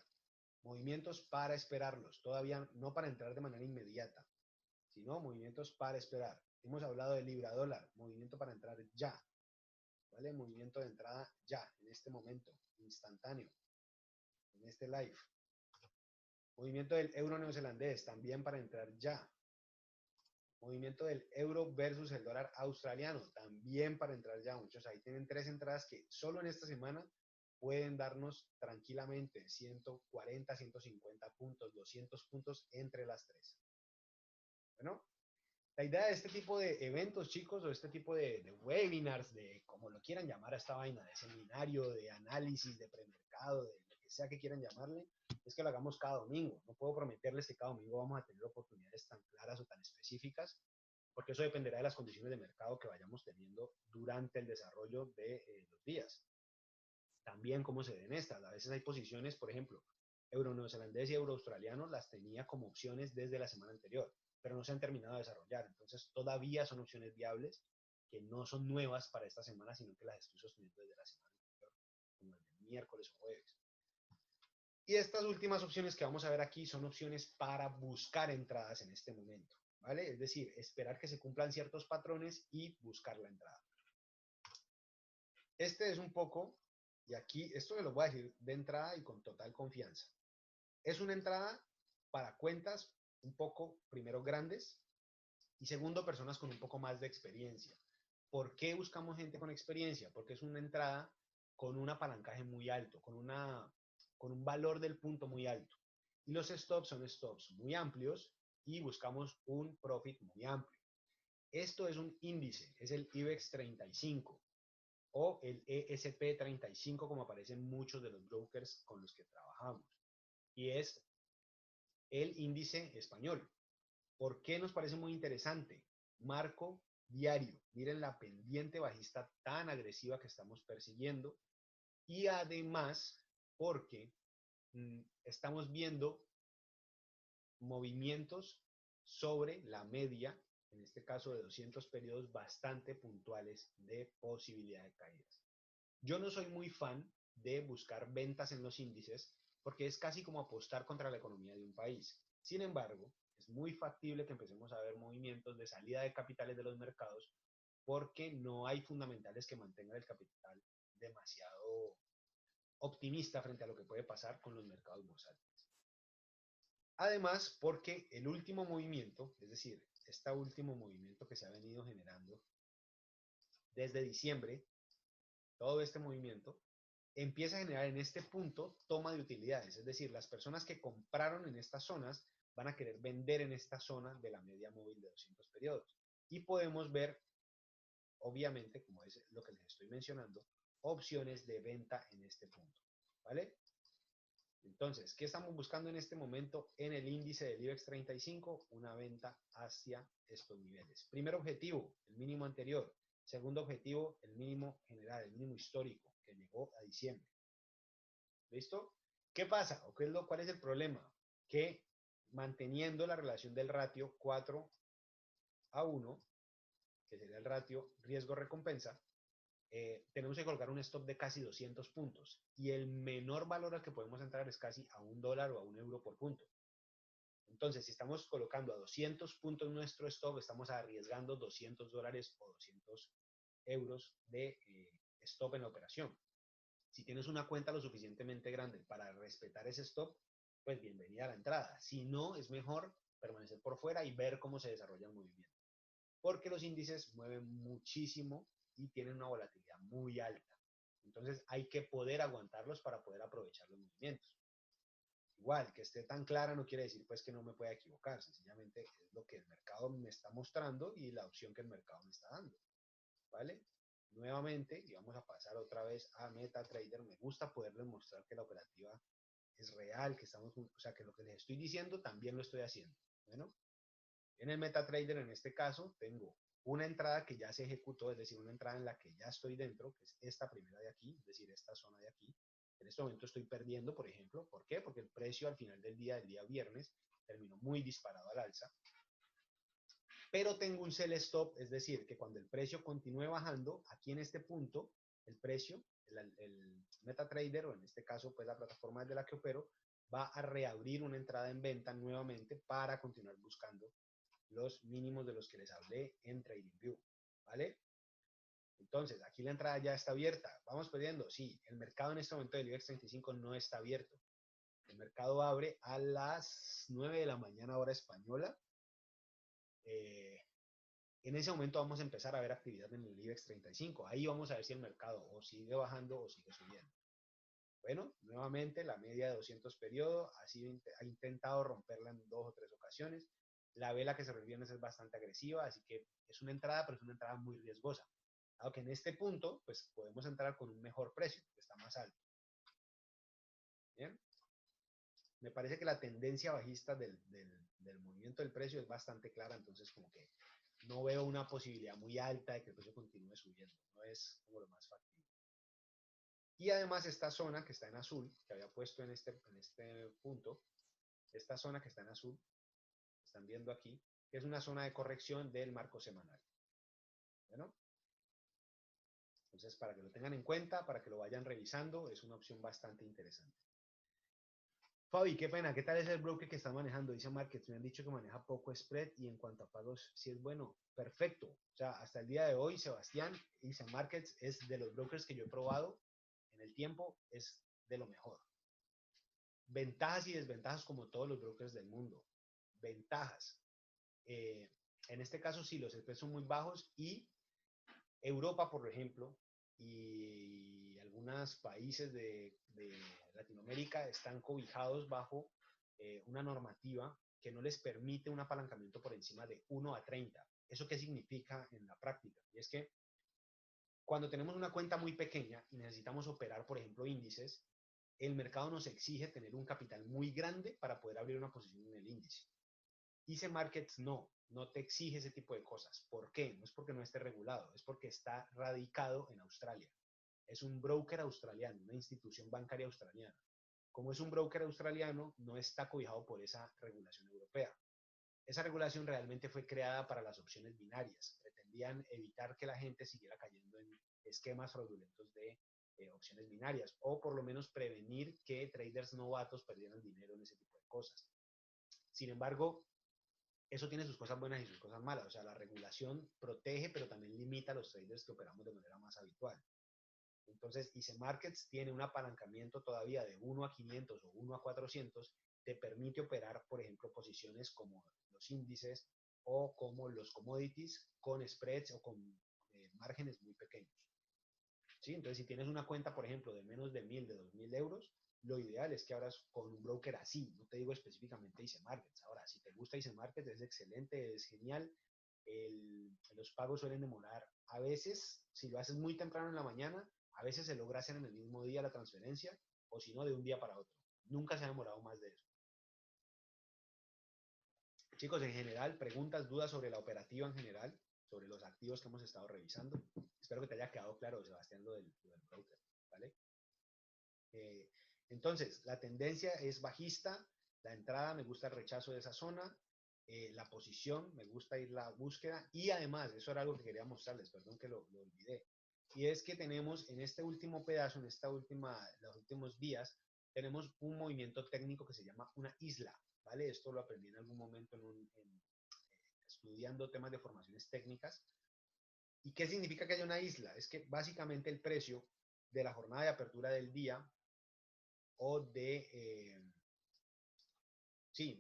Movimientos para esperarlos, todavía no para entrar de manera inmediata, sino movimientos para esperar. Hemos hablado de libra-dólar, movimiento para entrar ya, ¿vale? Movimiento de entrada ya, en este momento, instantáneo, en este live. Movimiento del euro neozelandés, también para entrar ya. Movimiento del euro versus el dólar australiano, también para entrar ya, muchos. Ahí tienen 3 entradas que solo en esta semana pueden darnos tranquilamente 140, 150 puntos, 200 puntos entre las 3. Bueno, la idea de este tipo de eventos, chicos, o este tipo de webinars, de como lo quieran llamar a esta vaina, de seminario, de análisis, de premercado, de lo que sea que quieran llamarle, es que lo hagamos cada domingo. No puedo prometerles que cada domingo vamos a tener oportunidades tan claras o tan específicas, porque eso dependerá de las condiciones de mercado que vayamos teniendo durante el desarrollo de los días. También cómo se den estas. A veces hay posiciones, por ejemplo, euro neozelandés y euro australiano las tenía como opciones desde la semana anterior, pero no se han terminado de desarrollar. Entonces todavía son opciones viables que no son nuevas para esta semana, sino que las estoy sosteniendo desde la semana anterior, como el de miércoles o jueves. Y estas últimas opciones que vamos a ver aquí son opciones para buscar entradas en este momento, ¿vale? Es decir, esperar que se cumplan ciertos patrones y buscar la entrada. Este es un poco, y aquí esto se lo voy a decir de entrada y con total confianza. Es una entrada para cuentas un poco, primero, grandes y segundo, personas con un poco más de experiencia. ¿Por qué buscamos gente con experiencia? Porque es una entrada con un apalancaje muy alto, con un valor del punto muy alto. Y los stops son stops muy amplios y buscamos un profit muy amplio. Esto es un índice, es el IBEX 35 o el ESP 35 como aparecen muchos de los brokers con los que trabajamos. Y es el índice español. ¿Por qué nos parece muy interesante? Marco diario. Miren la pendiente bajista tan agresiva que estamos persiguiendo. Y además, porque estamos viendo movimientos sobre la media, en este caso de 200 periodos bastante puntuales de posibilidad de caídas. Yo no soy muy fan de buscar ventas en los índices porque es casi como apostar contra la economía de un país. Sin embargo, es muy factible que empecemos a ver movimientos de salida de capitales de los mercados porque no hay fundamentales que mantengan el capital demasiado optimista frente a lo que puede pasar con los mercados bursátiles. Además, porque el último movimiento, es decir, este último movimiento que se ha venido generando desde diciembre, todo este movimiento, empieza a generar en este punto toma de utilidades, es decir, las personas que compraron en estas zonas van a querer vender en esta zona de la media móvil de 200 periodos. Y podemos ver, obviamente, como es lo que les estoy mencionando, opciones de venta en este punto, ¿vale? Entonces, ¿qué estamos buscando en este momento en el índice del IBEX 35? Una venta hacia estos niveles. Primer objetivo, el mínimo anterior. Segundo objetivo, el mínimo general, el mínimo histórico, que llegó a diciembre. ¿Listo? ¿Qué pasa? ¿Cuál es el problema? Que manteniendo la relación del ratio 4:1, que sería el ratio riesgo-recompensa, tenemos que colocar un stop de casi 200 puntos y el menor valor al que podemos entrar es casi a $1 o a €1 por punto. Entonces, si estamos colocando a 200 puntos nuestro stop, estamos arriesgando $200 o 200 euros de stop en la operación. Si tienes una cuenta lo suficientemente grande para respetar ese stop, pues bienvenida a la entrada. Si no, es mejor permanecer por fuera y ver cómo se desarrolla el movimiento. Porque los índices mueven muchísimo y tienen una volatilidad muy alta. Entonces hay que poder aguantarlos para poder aprovechar los movimientos. Igual, que esté tan clara no quiere decir pues que no me pueda equivocar, sencillamente es lo que el mercado me está mostrando y la opción que el mercado me está dando, ¿vale? Nuevamente, y vamos a pasar otra vez a MetaTrader, me gusta poderles mostrar que la operativa es real, que estamos, o sea, que lo que les estoy diciendo también lo estoy haciendo. Bueno, en el MetaTrader en este caso tengo una entrada que ya se ejecutó, es decir, una entrada en la que ya estoy dentro, que es esta primera de aquí, es decir, esta zona de aquí. En este momento estoy perdiendo, por ejemplo. ¿Por qué? Porque el precio al final del día viernes, terminó muy disparado al alza. Pero tengo un sell stop, es decir, que cuando el precio continúe bajando, aquí en este punto, el precio, el MetaTrader, o en este caso, pues la plataforma desde la que opero, va a reabrir una entrada en venta nuevamente para continuar buscando los mínimos de los que les hablé en TradingView, ¿vale? Entonces, aquí la entrada ya está abierta. ¿Vamos perdiendo? Sí, el mercado en este momento del IBEX 35 no está abierto. El mercado abre a las 9 de la mañana hora española. En ese momento vamos a empezar a ver actividad en el IBEX 35. Ahí vamos a ver si el mercado o sigue bajando o sigue subiendo. Bueno, nuevamente la media de 200 periodo ha intentado romperla en 2 o 3 ocasiones. La vela que se reviene es bastante agresiva, así que es una entrada, pero es una entrada muy riesgosa. Aunque en este punto, pues podemos entrar con un mejor precio, que está más alto. Bien. Me parece que la tendencia bajista del movimiento del precio es bastante clara, entonces como que no veo una posibilidad muy alta de que el precio continúe subiendo. No es como lo más factible. Y además esta zona que está en azul, que había puesto en este punto, esta zona que está en azul, están viendo aquí, que es una zona de corrección del marco semanal. Bueno, entonces para que lo tengan en cuenta, para que lo vayan revisando, es una opción bastante interesante. Fabi, qué pena, ¿qué tal es el broker que está manejando? Dice Markets, me han dicho que maneja poco spread y en cuanto a pagos, sí es bueno. Perfecto. O sea, hasta el día de hoy, Sebastián, dice Markets, es de los brokers que yo he probado en el tiempo, es de lo mejor. Ventajas y desventajas como todos los brokers del mundo. Ventajas. En este caso, sí, los spreads son muy bajos y Europa, por ejemplo, y algunos países de Latinoamérica están cobijados bajo una normativa que no les permite un apalancamiento por encima de 1 a 30. ¿Eso qué significa en la práctica? Y es que cuando tenemos una cuenta muy pequeña y necesitamos operar, por ejemplo, índices, el mercado nos exige tener un capital muy grande para poder abrir una posición en el índice. ICE Markets no te exige ese tipo de cosas. ¿Por qué? No es porque no esté regulado, es porque está radicado en Australia. Es un broker australiano, una institución bancaria australiana. Como es un broker australiano, no está cobijado por esa regulación europea. Esa regulación realmente fue creada para las opciones binarias. Pretendían evitar que la gente siguiera cayendo en esquemas fraudulentos de opciones binarias, o por lo menos prevenir que traders novatos perdieran dinero en ese tipo de cosas. Sin embargo, eso tiene sus cosas buenas y sus cosas malas. O sea, la regulación protege, pero también limita a los traders que operamos de manera más habitual. Entonces, ICE Markets tiene un apalancamiento todavía de 1 a 500 o 1 a 400, te permite operar, por ejemplo, posiciones como los índices o como los commodities con spreads o con márgenes muy pequeños. ¿Sí? Entonces, si tienes una cuenta, por ejemplo, de menos de 1000, de 2000 euros, lo ideal es que abras con un broker así. No te digo específicamente ICE Markets. Ahora, si te gusta ICE Markets, es excelente, es genial. Los pagos suelen demorar a veces, si lo haces muy temprano en la mañana, a veces se logra hacer en el mismo día la transferencia, o si no, de un día para otro. Nunca se ha demorado más de eso. Chicos, en general, preguntas, dudas sobre la operativa en general, sobre los activos que hemos estado revisando. Espero que te haya quedado claro, Sebastián, lo del broker, ¿vale? Entonces, la tendencia es bajista, la entrada me gusta el rechazo de esa zona, la posición, me gusta ir la búsqueda y además, eso era algo que quería mostrarles, perdón que lo olvidé, y es que tenemos en este último pedazo, los últimos días, tenemos un movimiento técnico que se llama una isla, ¿vale? Esto lo aprendí en algún momento estudiando temas de formaciones técnicas. ¿Y qué significa que haya una isla? Es que básicamente el precio de la jornada de apertura del día o de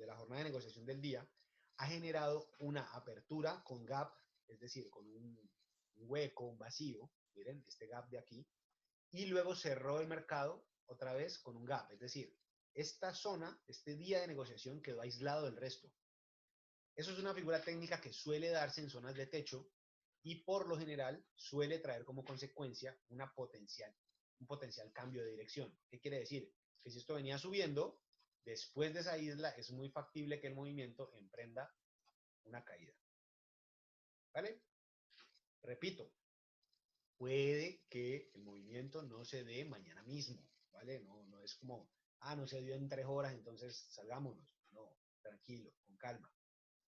la jornada de negociación del día ha generado una apertura con gap, es decir, con un hueco, un vacío, miren, este gap de aquí, y luego cerró el mercado otra vez con un gap, es decir, esta zona, este día de negociación quedó aislado del resto. Eso es una figura técnica que suele darse en zonas de techo y por lo general suele traer como consecuencia un potencial cambio de dirección. ¿Qué quiere decir? Que si esto venía subiendo, después de esa isla es muy factible que el movimiento emprenda una caída. ¿Vale? Repito, puede que el movimiento no se dé mañana mismo, ¿vale? No es como, no se dio en 3 horas, entonces salgámonos. No, tranquilo, con calma.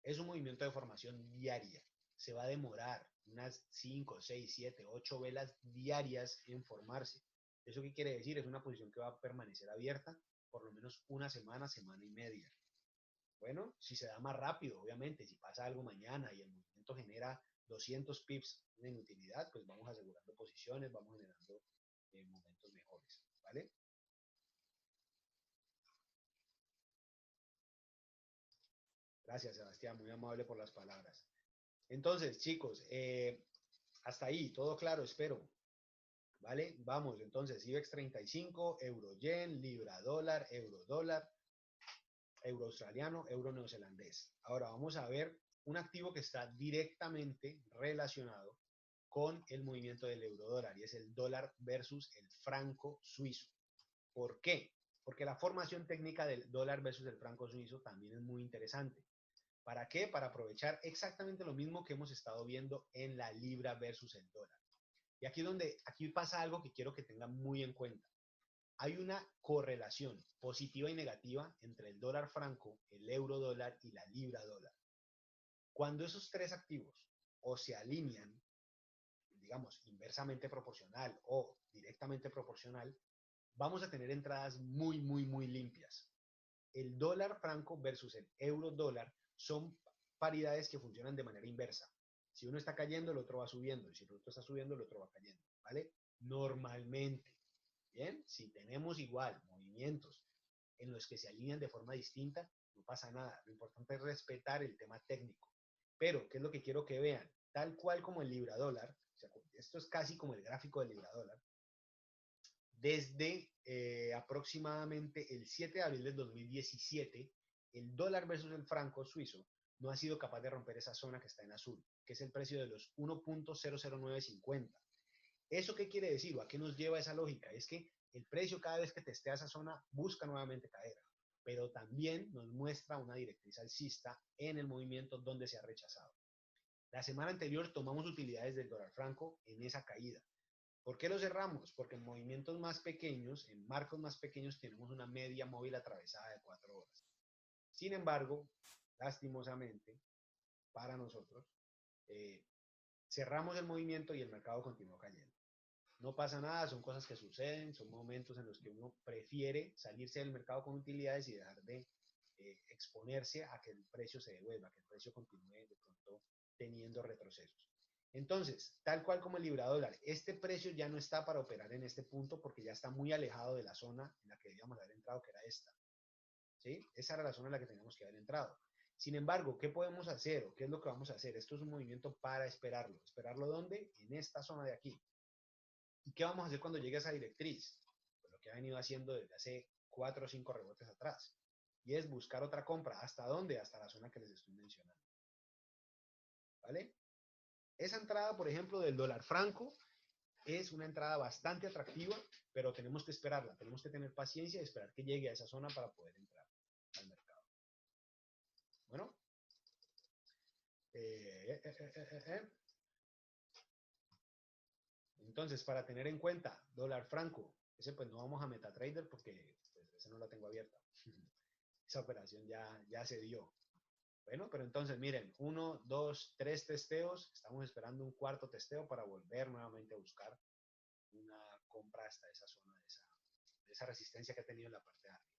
Es un movimiento de formación diaria. Se va a demorar unas 5, 6, 7, 8 velas diarias en formarse. ¿Eso qué quiere decir? Es una posición que va a permanecer abierta por lo menos una semana, semana y media. Bueno, si se da más rápido, obviamente, si pasa algo mañana y el movimiento genera 200 pips de inutilidad, pues vamos asegurando posiciones, vamos generando momentos mejores, ¿vale? Gracias, Sebastián, muy amable por las palabras. Entonces, chicos, hasta ahí, todo claro, espero. ¿Vale? Vamos, entonces, IBEX 35, euro-yen, libra-dólar, euro-dólar, euro-australiano, euro-neozelandés. Ahora vamos a ver un activo que está directamente relacionado con el movimiento del euro-dólar y es el dólar versus el franco suizo. ¿Por qué? Porque la formación técnica del dólar versus el franco suizo también es muy interesante. ¿Para qué? Para aprovechar exactamente lo mismo que hemos estado viendo en la libra versus el dólar. Y aquí pasa algo que quiero que tengan muy en cuenta. Hay una correlación positiva y negativa entre el dólar franco, el euro dólar y la libra dólar. Cuando esos tres activos o se alinean, digamos, inversamente proporcional o directamente proporcional, vamos a tener entradas muy, muy, muy limpias. El dólar franco versus el euro dólar son paridades que funcionan de manera inversa. Si uno está cayendo, el otro va subiendo. Y si el otro está subiendo, el otro va cayendo. ¿Vale? Normalmente. Bien, si tenemos igual movimientos en los que se alinean de forma distinta, no pasa nada. Lo importante es respetar el tema técnico. Pero, ¿qué es lo que quiero que vean? Tal cual como el libra dólar, o sea, esto es casi como el gráfico del libra dólar, desde aproximadamente el 7 de abril del 2017, el dólar versus el franco suizo no ha sido capaz de romper esa zona que está en azul, que es el precio de los 1.00950. ¿Eso qué quiere decir? ¿O a qué nos lleva esa lógica? Es que el precio cada vez que testea esa zona busca nuevamente caer, pero también nos muestra una directriz alcista en el movimiento donde se ha rechazado. La semana anterior tomamos utilidades del dólar franco en esa caída. ¿Por qué lo cerramos? Porque en movimientos más pequeños, en marcos más pequeños, tenemos una media móvil atravesada de 4 horas. Sin embargo, lastimosamente, para nosotros, cerramos el movimiento y el mercado continuó cayendo. No pasa nada, son cosas que suceden, son momentos en los que uno prefiere salirse del mercado con utilidades y dejar de exponerse a que el precio se devuelva, que el precio continúe de pronto teniendo retrocesos. Entonces, tal cual como el libra dólar, este precio ya no está para operar en este punto porque ya está muy alejado de la zona en la que debíamos haber entrado, que era esta. ¿Sí? Esa era la zona en la que teníamos que haber entrado. Sin embargo, ¿qué podemos hacer o qué es lo que vamos a hacer? Esto es un movimiento para esperarlo. ¿Esperarlo dónde? En esta zona de aquí. ¿Y qué vamos a hacer cuando llegue a esa directriz? Pues lo que ha venido haciendo desde hace 4 o 5 rebotes atrás. Y es buscar otra compra. ¿Hasta dónde? Hasta la zona que les estoy mencionando. ¿Vale? Esa entrada, por ejemplo, del dólar franco es una entrada bastante atractiva, pero tenemos que esperarla. Tenemos que tener paciencia y esperar que llegue a esa zona para poder entrar al mercado. Bueno. Entonces, para tener en cuenta, dólar franco, ese pues no vamos a MetaTrader porque pues, ese no lo tengo abierto. Esa operación ya se dio. Bueno, pero entonces miren, 1, 2, 3 testeos, estamos esperando un cuarto testeo para volver nuevamente a buscar una compra hasta esa zona de esa resistencia que ha tenido en la parte de arriba.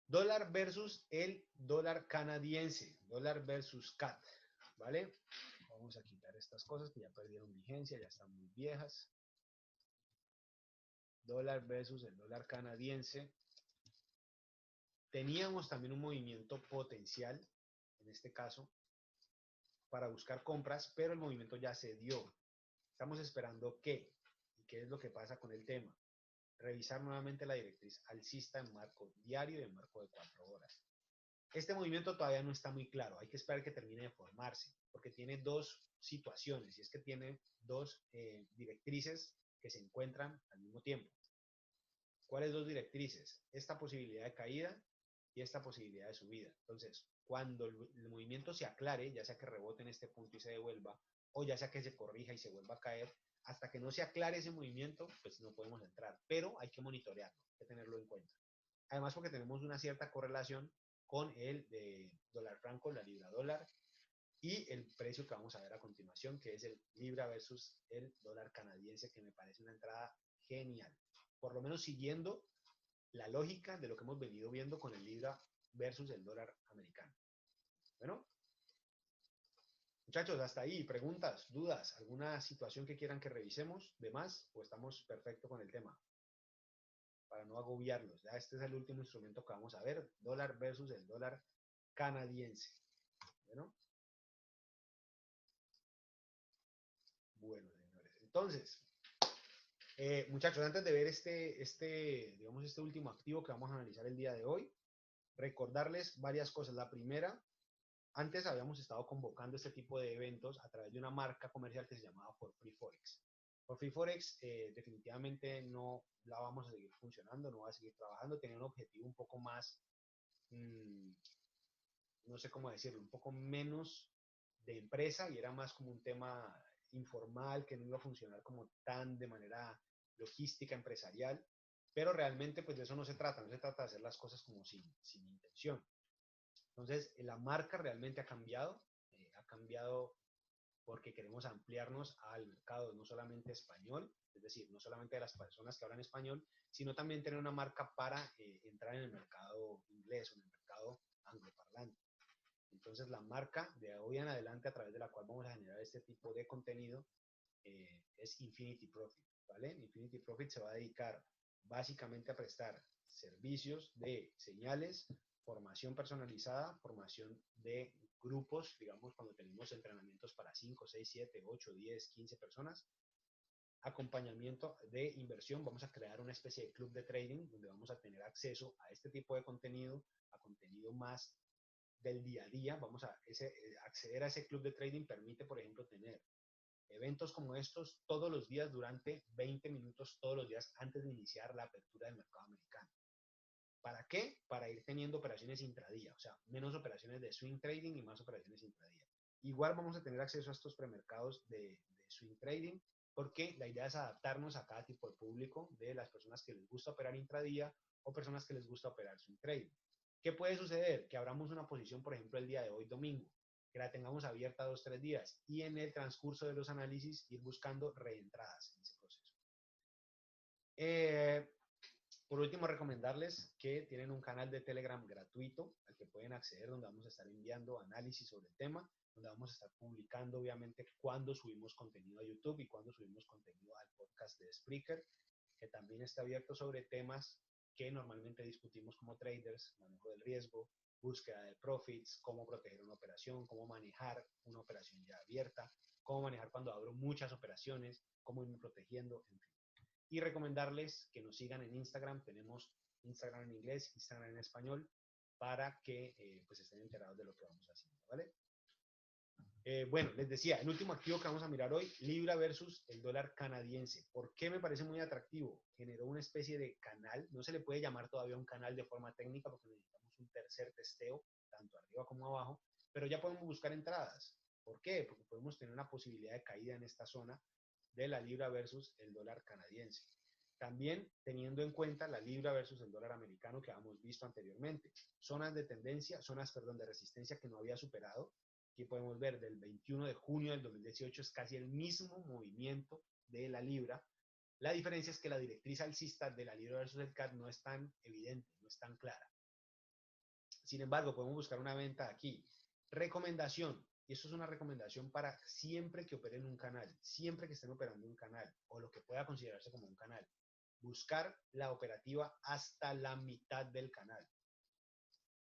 Dólar versus el dólar canadiense, dólar versus CAD, ¿vale? Vamos a quitar estas cosas que ya perdieron vigencia, ya están muy viejas. Dólar versus el dólar canadiense. Teníamos también un movimiento potencial, en este caso, para buscar compras, pero el movimiento ya se dio. Estamos esperando qué, y qué es lo que pasa con el tema. Revisar nuevamente la directriz alcista en marco diario y en marco de 4 horas. Este movimiento todavía no está muy claro, hay que esperar que termine de formarse, porque tiene dos situaciones, y es que tiene dos directrices que se encuentran al mismo tiempo. ¿Cuáles dos directrices? Esta posibilidad de caída y esta posibilidad de subida. Entonces, cuando el movimiento se aclare, ya sea que rebote en este punto y se devuelva, o ya sea que se corrija y se vuelva a caer, hasta que no se aclare ese movimiento, pues no podemos entrar, pero hay que monitorearlo, hay que tenerlo en cuenta. Además, porque tenemos una cierta correlación con el dólar franco, la libra dólar, y el precio que vamos a ver a continuación, que es el libra versus el dólar canadiense, que me parece una entrada genial. Por lo menos siguiendo la lógica de lo que hemos venido viendo con el libra versus el dólar americano. Bueno, muchachos, hasta ahí, preguntas, dudas, alguna situación que quieran que revisemos, de más, o estamos perfecto con el tema, para no agobiarlos. Ya este es el último instrumento que vamos a ver, dólar versus el dólar canadiense. Bueno, señores, entonces, muchachos, antes de ver digamos, este último activo que vamos a analizar el día de hoy, recordarles varias cosas. La primera, antes habíamos estado convocando este tipo de eventos a través de una marca comercial que se llamaba For Free Forex. For Free Forex definitivamente no la vamos a seguir funcionando, no va a seguir trabajando, tenía un objetivo un poco más, no sé cómo decirlo, un poco menos de empresa y era más como un tema informal que no iba a funcionar como tan de manera logística empresarial, pero realmente pues de eso no se trata, no se trata de hacer las cosas como sin intención. Entonces la marca realmente ha cambiado porque queremos ampliarnos al mercado no solamente español, es decir, no solamente de las personas que hablan español, sino también tener una marca para entrar en el mercado inglés o en el mercado angloparlante. Entonces la marca de hoy en adelante a través de la cual vamos a generar este tipo de contenido es Infinity Profit, ¿vale? Infinity Profit se va a dedicar básicamente a prestar servicios de señales, formación personalizada, formación de grupos, digamos cuando tenemos entrenamientos para 5, 6, 7, 8, 10, 15 personas, acompañamiento de inversión, vamos a crear una especie de club de trading donde vamos a tener acceso a este tipo de contenido, a contenido más del día a día. Vamos a acceder a ese club de trading permite, por ejemplo, tener eventos como estos todos los días durante 20 minutos, todos los días antes de iniciar la apertura del mercado americano. ¿Para qué? Para ir teniendo operaciones intradía, o sea, menos operaciones de swing trading y más operaciones intradía. Igual vamos a tener acceso a estos premercados de swing trading, porque la idea es adaptarnos a cada tipo de público, de las personas que les gusta operar intradía o personas que les gusta operar swing trading. ¿Qué puede suceder? Que abramos una posición, por ejemplo, el día de hoy, domingo, que la tengamos abierta 2 o 3 días y en el transcurso de los análisis ir buscando reentradas en ese proceso. Por último, recomendarles que tienen un canal de Telegram gratuito al que pueden acceder, donde vamos a estar enviando análisis sobre el tema, donde vamos a estar publicando, obviamente, cuando subimos contenido a YouTube y cuando subimos contenido al podcast de Spreaker, que también está abierto sobre temas que normalmente discutimos como traders: manejo del riesgo, búsqueda de profits, cómo proteger una operación, cómo manejar una operación ya abierta, cómo manejar cuando abro muchas operaciones, cómo irme protegiendo, en fin. Y recomendarles que nos sigan en Instagram. Tenemos Instagram en inglés, Instagram en español, para que pues estén enterados de lo que vamos haciendo, ¿vale? Bueno, les decía, el último activo que vamos a mirar hoy, libra versus el dólar canadiense. ¿Por qué me parece muy atractivo? Generó una especie de canal, no se le puede llamar todavía un canal de forma técnica porque necesitamos un tercer testeo, tanto arriba como abajo, pero ya podemos buscar entradas. ¿Por qué? Porque podemos tener una posibilidad de caída en esta zona de la libra versus el dólar canadiense. También teniendo en cuenta la libra versus el dólar americano que habíamos visto anteriormente. Zonas de tendencia, de resistencia que no había superado. Aquí podemos ver del 21 de junio del 2018 es casi el mismo movimiento de la libra, La diferencia es que la directriz alcista de la libra versus el CAT no es tan evidente, no es tan clara. Sin embargo, podemos buscar una venta aquí. Recomendación, y esto es una recomendación para siempre que operen un canal, siempre que estén operando un canal, o lo que pueda considerarse como un canal, buscar la operativa hasta la mitad del canal.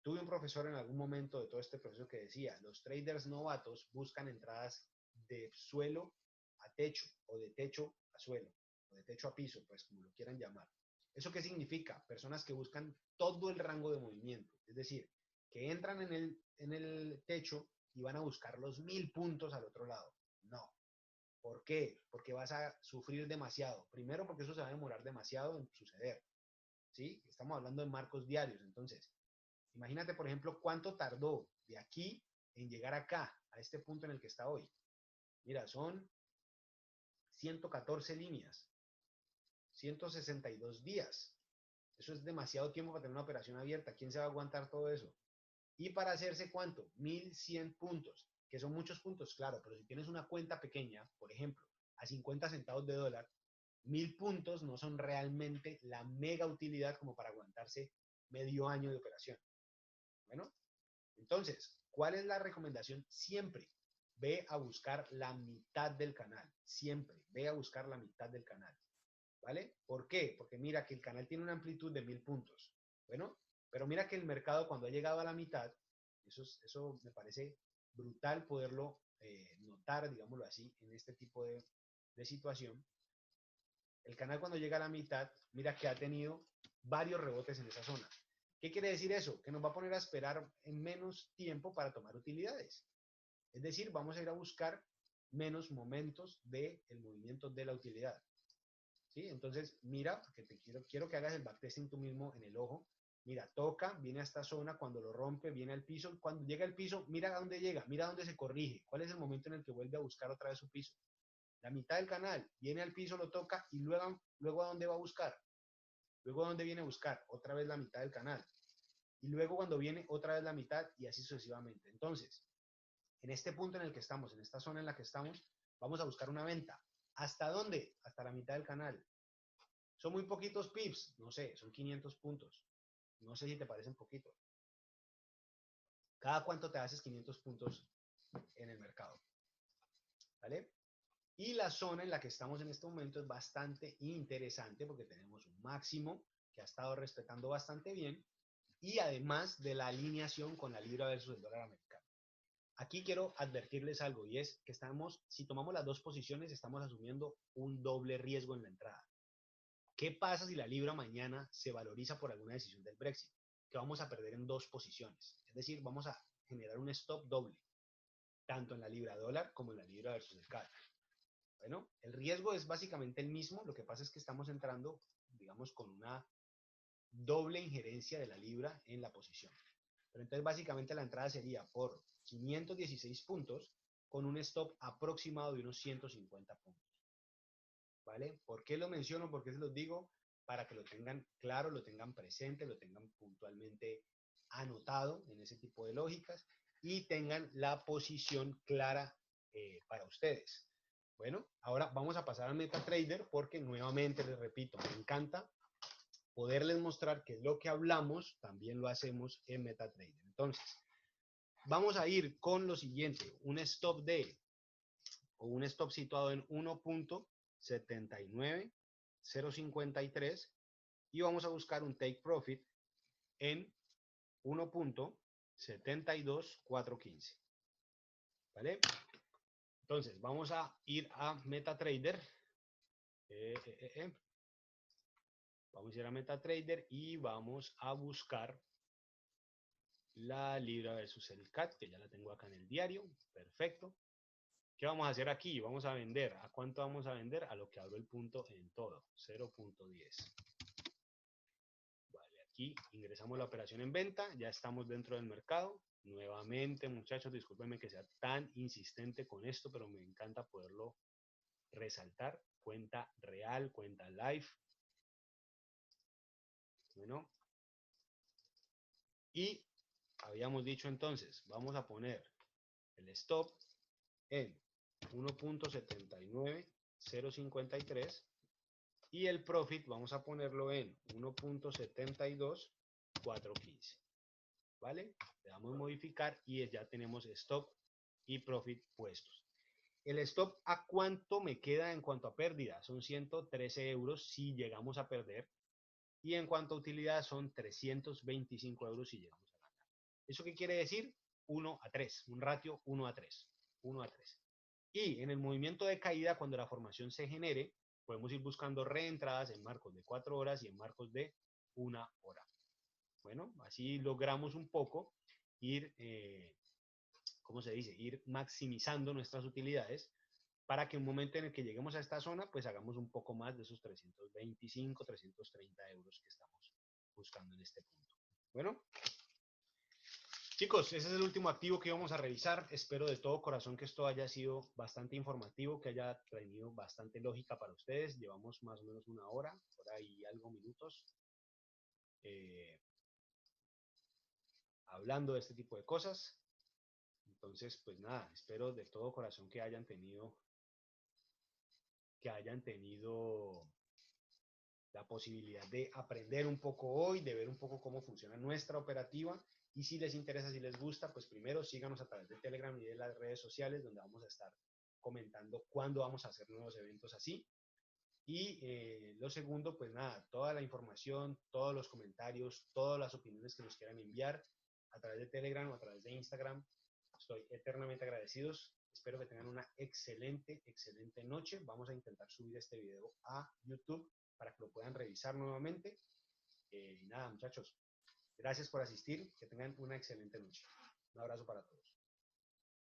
Tuve un profesor en algún momento de todo este proceso que decía, los traders novatos buscan entradas de suelo a techo, o de techo a suelo, o de techo a piso, pues como lo quieran llamar. ¿Eso qué significa? Personas que buscan todo el rango de movimiento, es decir, que entran en el techo y van a buscar los 1000 puntos al otro lado. No. ¿Por qué? Porque vas a sufrir demasiado. Primero, porque eso se va a demorar demasiado en suceder. ¿Sí? Estamos hablando de marcos diarios. Entonces, imagínate, por ejemplo, cuánto tardó de aquí en llegar acá, a este punto en el que está hoy. Mira, son 114 líneas, 162 días. Eso es demasiado tiempo para tener una operación abierta. ¿Quién se va a aguantar todo eso? Y para hacerse, ¿cuánto? 1100 puntos, que son muchos puntos, claro, pero si tienes una cuenta pequeña, por ejemplo, a 50 centavos de dólar, 1000 puntos no son realmente la mega utilidad como para aguantarse medio año de operación. Bueno, entonces, ¿cuál es la recomendación? Siempre ve a buscar la mitad del canal. Siempre ve a buscar la mitad del canal. ¿Vale? ¿Por qué? Porque mira que el canal tiene una amplitud de 1000 puntos. Bueno, pero mira que el mercado cuando ha llegado a la mitad, eso me parece brutal poderlo notar, digámoslo así, en este tipo de situación. El canal cuando llega a la mitad, mira que ha tenido varios rebotes en esa zona. ¿Qué quiere decir eso? Que nos va a poner a esperar en menos tiempo para tomar utilidades. Es decir, vamos a ir a buscar menos momentos del movimiento de la utilidad. ¿Sí? Entonces, mira, porque quiero que hagas el backtesting tú mismo en el ojo. Mira, toca, viene a esta zona, cuando lo rompe, viene al piso. Cuando llega al piso, mira a dónde llega, mira a dónde se corrige. ¿Cuál es el momento en el que vuelve a buscar otra vez su piso? La mitad del canal, viene al piso, lo toca y luego a dónde va a buscar. Luego a dónde viene a buscar, otra vez la mitad del canal. Y luego cuando viene otra vez la mitad y así sucesivamente. Entonces, en este punto en el que estamos, en esta zona en la que estamos, vamos a buscar una venta. ¿Hasta dónde? Hasta la mitad del canal. ¿Son muy poquitos pips? No sé, son 500 puntos. No sé si te parecen poquitos. ¿Cada cuánto te haces 500 puntos en el mercado? ¿Vale? Y la zona en la que estamos en este momento es bastante interesante porque tenemos un máximo que ha estado respetando bastante bien y además de la alineación con la libra versus el dólar americano. Aquí quiero advertirles algo y es que si tomamos las dos posiciones, estamos asumiendo un doble riesgo en la entrada. ¿Qué pasa si la libra mañana se valoriza por alguna decisión del Brexit? Que vamos a perder en dos posiciones. Es decir, vamos a generar un stop doble, tanto en la libra dólar como en la libra versus el CAD. Bueno, el riesgo es básicamente el mismo, lo que pasa es que estamos entrando, digamos, con una doble injerencia de la libra en la posición. Pero entonces básicamente la entrada sería por 516 puntos con un stop aproximado de unos 150 puntos. ¿Vale? ¿Por qué lo menciono? ¿Por qué se los digo? Para que lo tengan claro, lo tengan presente, lo tengan puntualmente anotado en ese tipo de lógicas y tengan la posición clara para ustedes. Bueno, ahora vamos a pasar al MetaTrader porque nuevamente les repito, me encanta poderles mostrar que lo que hablamos también lo hacemos en MetaTrader. Entonces, vamos a ir con lo siguiente, un stop situado en 1.79053 y vamos a buscar un take profit en 1.72415. ¿Vale? Entonces, vamos a ir a MetaTrader. Vamos a ir a MetaTrader y vamos a buscar la libra versus el CAD, que ya la tengo acá en el diario. Perfecto. ¿Qué vamos a hacer aquí? Vamos a vender. ¿A cuánto vamos a vender? A lo que abro el punto en todo, 0.10. Vale, aquí ingresamos la operación en venta, ya estamos dentro del mercado. Nuevamente, muchachos, discúlpenme que sea tan insistente con esto, pero me encanta poderlo resaltar. Cuenta real, cuenta live. Bueno. Y habíamos dicho entonces, vamos a poner el stop en 1.79053 Y el profit vamos a ponerlo en 1.72415. ¿Vale? Le damos modificar y ya tenemos stop y profit puestos. El stop, ¿a cuánto me queda en cuanto a pérdida? Son 113 euros si llegamos a perder. Y en cuanto a utilidad son 325 euros si llegamos a ganar. ¿Eso qué quiere decir? 1 a 3, un ratio 1 a 3. 1 a 3. Y en el movimiento de caída, cuando la formación se genere, podemos ir buscando reentradas en marcos de 4 horas y en marcos de 1 hora. Bueno, así logramos un poco ir, ¿cómo se dice? Ir maximizando nuestras utilidades para que en un momento en el que lleguemos a esta zona, pues hagamos un poco más de esos 325, 330 euros que estamos buscando en este punto. Bueno, chicos, ese es el último activo que vamos a revisar. Espero de todo corazón que esto haya sido bastante informativo, que haya tenido bastante lógica para ustedes. Llevamos más o menos una hora, hora y algo minutos, eh, hablando de este tipo de cosas. Entonces, pues nada, espero de todo corazón que hayan tenido la posibilidad de aprender un poco hoy, de ver un poco cómo funciona nuestra operativa. Y si les interesa, si les gusta, pues primero síganos a través de Telegram y de las redes sociales, donde vamos a estar comentando cuándo vamos a hacer nuevos eventos así. Y lo segundo, pues nada, toda la información, todos los comentarios, todas las opiniones que nos quieran enviar a través de Telegram o a través de Instagram, estoy eternamente agradecidos. Espero que tengan una excelente, excelente noche. Vamos a intentar subir este video a YouTube para que lo puedan revisar nuevamente. Y nada, muchachos, gracias por asistir. Que tengan una excelente noche. Un abrazo para todos.